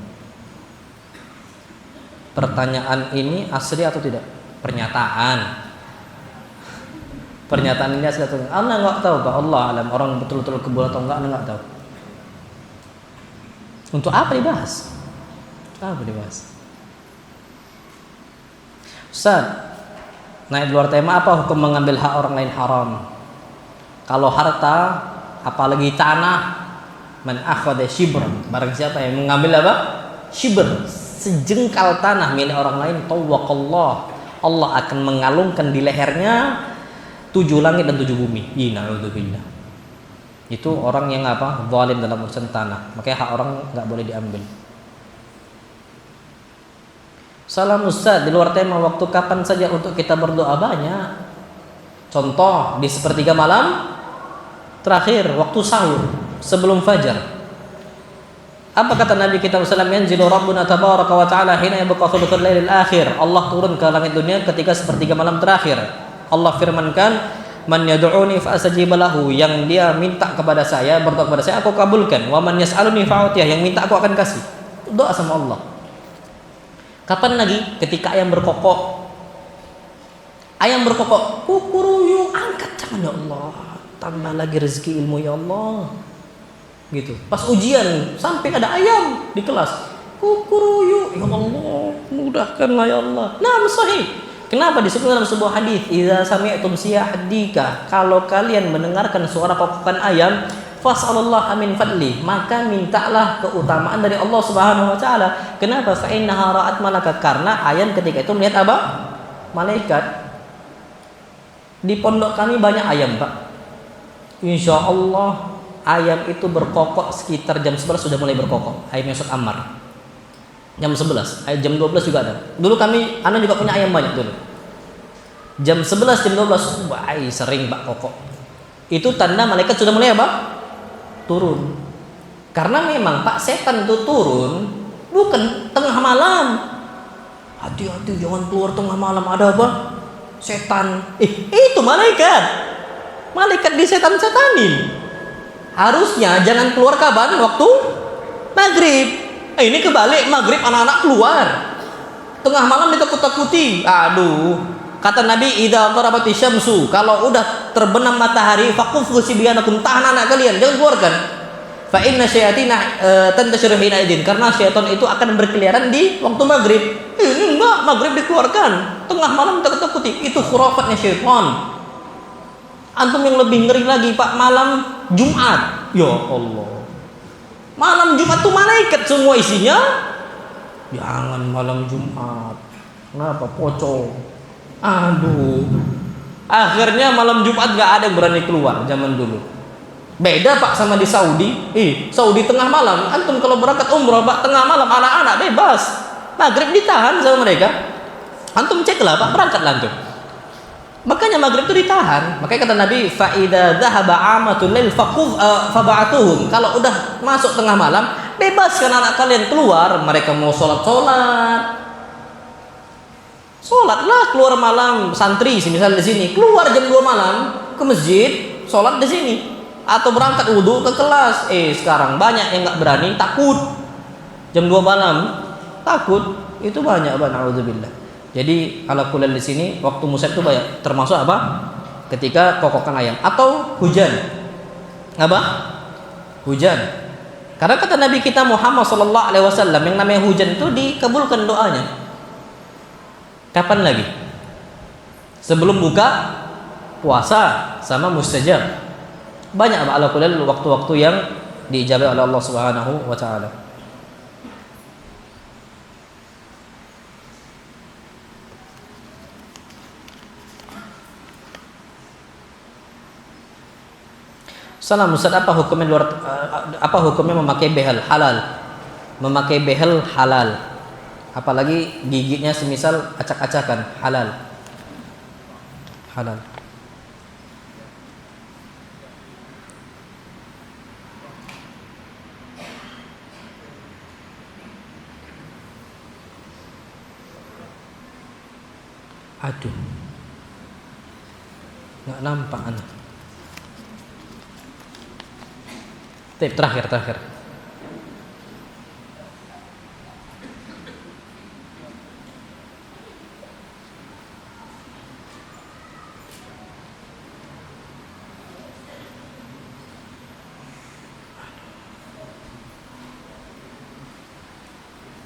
Pertanyaan ini asli atau tidak? Pernyataan ini asli atau tidak? Anda nggak tahu, Pak. Allah alam, orang betul-betul ke bulan atau enggak, Anda nggak tahu. Untuk apa dibahas? Ustaz, naik di luar tema, apa hukum mengambil hak orang lain haram? Kalau harta, apalagi tanah, man akhadha shibran, barang siapa yang mengambil apa? Shibr, sejengkal tanah milik orang lain, tawaqallah, Allah akan mengalungkan di lehernya 7 langit dan 7 bumi. Na'udzubillah. Itu orang yang apa? Zalim dalam urusan tanah. Makanya hak orang nggak boleh diambil. Salam Ustaz, di luar tema, waktu kapan saja untuk kita berdoa? Banyak. Contoh, di sepertiga malam terakhir, waktu sahur, sebelum fajar. Apa kata Nabi kita SAW? Yanzilu Rabbuna tabaraka wa ta'ala hina yabqa thuluthul lailil akhir. Allah turun ke langit dunia ketika sepertiga malam terakhir. Allah firmankan, "Man yad'uni fa astajib lahu." Yang dia minta kepada saya, berdoa kepada saya, aku kabulkan. Wa man yas'aluni fa'utiyah. Yang minta aku akan kasih. Doa sama Allah. Kapan lagi? Ketika ayam berkokok. Ayam berkokok, kukuruyuk, angkat tangan, ya Allah. Tambah lagi rezeki ilmu, ya Allah. Gitu. Pas ujian, sampai ada ayam di kelas. Kukuruyuk, ya Allah, mudahkanlah ya Allah. Nah, sahih. Kenapa disebut dalam sebuah hadis, "Idza sami'tum siyahdika," kalau kalian mendengarkan suara kokokan ayam, fas'alullah min fadli, maka mintalah keutamaan dari Allah Subhanahu wa taala. Kenapa? Fa innaha ra'at malaka, karena ayam ketika itu melihat apa? Malaikat. Di pondok kami banyak ayam, Pak. Insya Allah ayam itu berkokok sekitar jam 11 sudah mulai berkokok. Ayamnya Ustaz Ammar. Jam 11, jam 12 juga ada. Dulu anak juga punya ayam banyak dulu. Jam 11, jam 12, wah, sering Pak kokok. Itu tanda malaikat sudah mulai apa? Turun. Karena memang Pak, setan itu turun bukan tengah malam. Hati-hati, jangan keluar tengah malam, ada apa? Setan. Itu malaikat. Malaikat disetan-setanin. Harusnya jangan keluar kapan? Waktu maghrib. Ini kebalik, maghrib anak-anak keluar. Tengah malam ditakut-takuti. Aduh. Kata Nabi, "Idza darabati syamsu," kalau udah terbenam matahari, faqufu sibyanakum, tahan anak kalian, jangan keluarkan. Fa inna syayatina tantashiru hina idin, karena syaitan itu akan berkeliaran di waktu maghrib. Enggak, maghrib dikeluarkan. Tengah malam takut-takuti. Itu khurafatnya syaitan. Antum yang lebih ngeri lagi, Pak, malam Jumat. Ya Allah. Malam Jumat tuh malaikat semua isinya. Jangan malam Jumat. Kenapa? Pocong. Aduh. Akhirnya malam Jumat gak ada yang berani keluar zaman dulu. Beda Pak sama di Saudi. Saudi tengah malam. Antum kalau berangkat umroh Pak, tengah malam anak-anak bebas. Maghrib ditahan sama mereka. Antum ceklah Pak, berangkatlah antum. Makanya maghrib itu ditahan. Makanya kata Nabi, fa idza dhahaba amatul lail fab'atuhum. Kalau udah masuk tengah malam, bebaskan anak kalian keluar. Mereka mau sholatlah keluar malam. Santri misalnya di sini keluar jam 2 malam ke masjid, sholat di sini, atau berangkat wudhu ke kelas. Sekarang banyak yang nggak berani, takut jam 2 malam, takut. Itu banyak, na'udzubillah. Jadi ala kulal di sini waktu musim itu banyak, termasuk apa? Ketika kokokan ayam atau hujan. Apa? Hujan. Karena kata Nabi kita Muhammad sallallahu alaihi wasallam, yang namanya hujan itu dikabulkan doanya. Kapan lagi? Sebelum buka puasa sama mustajab. Banyak ala kulli waktu-waktu yang diijabai oleh Allah Subhanahu wa taala. Salam Ustaz, apa hukumnya memakai behel halal? Memakai behel halal. Apalagi giginya semisal acak-acakan, halal. Halal. Aduh. Nggak nampak anak. Terakhir.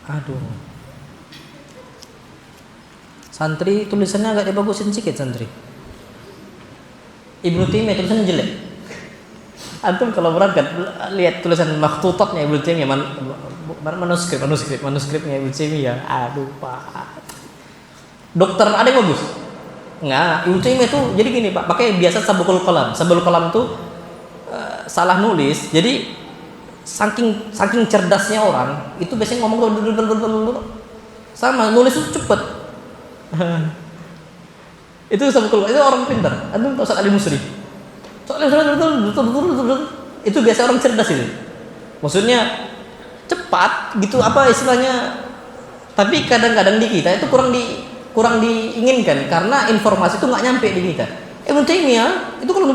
Aduh. Santri tulisannya agak dibagusin sedikit santri. Ibnu Taimiyah tulisannya jelek. Antum kalau berangkat lihat tulisan makhtutatnya Ibnu Taimiyah, manuskripnya Ibnu Taimiyah. Aduh, Pak. Dokter ada yang bagus? Enggak, Ibnu Taimiyah tuh jadi gini, Pak. Pakai biasa sabukul qalam. Sabukul qalam tuh salah nulis. Jadi saking cerdasnya orang, itu biasanya ngomong sama nulis itu cepet. Itu sabukul, itu orang pintar. Antum tahu Ustaz Ali Musri? Itu biasa orang cerdas itu. Maksudnya cepat gitu, apa istilahnya. Tapi kadang-kadang di kita itu kurang diinginkan karena informasi itu nggak nyampe di kita. Ibnu Taimiyah itu kalau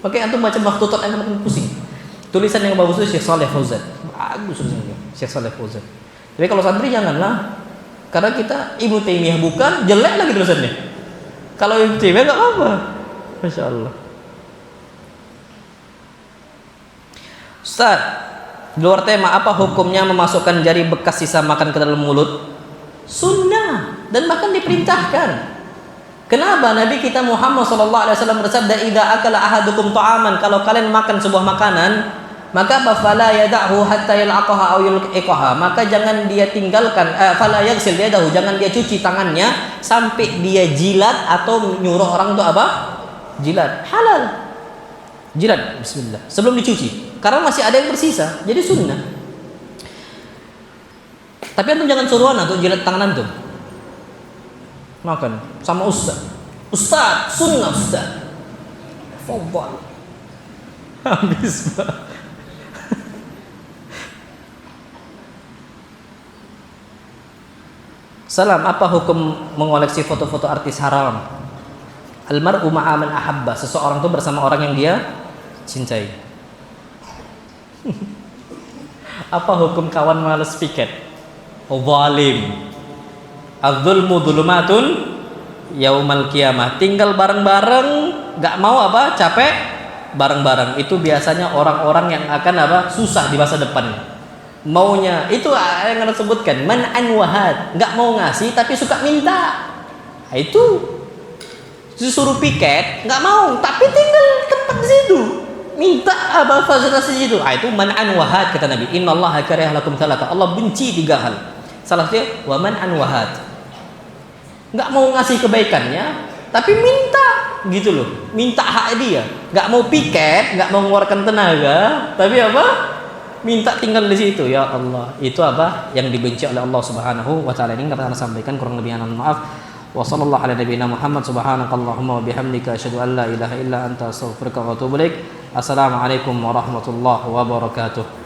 pakai antum baca makhtutat yang pusing. Tulisan yang bagus itu Syekh Shalih Fauzan. Bagus tulisannya Syekh Shalih Fauzan. Tapi kalau santri janganlah. Karena kita Ibnu Taimiyah bukan, jelek lagi tulisannya. Kalau Ibnu Taimiyah enggak apa-apa. Masya Allah. Ustaz, di luar tema, apa hukumnya memasukkan jari bekas sisa makan ke dalam mulut? Sunnah dan bahkan diperintahkan. Kenapa Nabi kita Muhammad SAW bersabda, "Idza akala ahadukum ta'aman," kalau kalian makan sebuah makanan, maka fala yada'hu hatta yal'aqaha aw yulqiqaha, maka jangan dia tinggalkan, fala yaghsil yadahu, jangan dia cuci tangannya sampai dia jilat atau nyuruh orang untuk apa? Jilat. Halal. Jilat bismillah sebelum dicuci. Karena masih ada yang bersisa. Jadi sunnah. Tapi antum jangan suruh anak untuk jilat tangan antum. Makan sama ustaz. Ustaz, sunnah ustaz. Fadhal. Habis, Pak. Salam, apa hukum mengoleksi foto-foto artis haram? Almar'u ma'a man ahabba, seseorang itu bersama orang yang dia cintai. Apa hukum kawan males piket? Zalim. Az-zulmu dzulumatun yaumal qiyamah. Tinggal bareng-bareng, enggak mau apa? Capek bareng-bareng. Itu biasanya orang-orang yang akan apa? Susah di masa depan. Maunya itu yang Anda sebutkan, man'an wahad, enggak mau ngasih tapi suka minta. Nah, itu disuruh piket, enggak mau, tapi tinggal tempat di situ. Minta apa fasilitas di situ. Ah, itu man'an wahad kata Nabi. Innallaha kariha lakum thalatha. Allah benci 3 hal. Salah satunya wa man'an wahad. Enggak mau ngasih kebaikannya, tapi minta gitu loh. Minta hak dia. Enggak mau piket, enggak mau mengeluarkan tenaga, tapi apa? Minta tinggal di situ. Ya Allah, itu apa yang dibenci oleh Allah Subhanahu wa taala. Ini enggak pernah sampaikan, kurang lebih maaf. Wa sallallahu ala nabiyyina Muhammad subhanakallahumma wa bihamdika asyhadu an la ilaha illa anta astaghfiruka wa atubu ilaik. Assalamualaikum warahmatullahi wabarakatuh.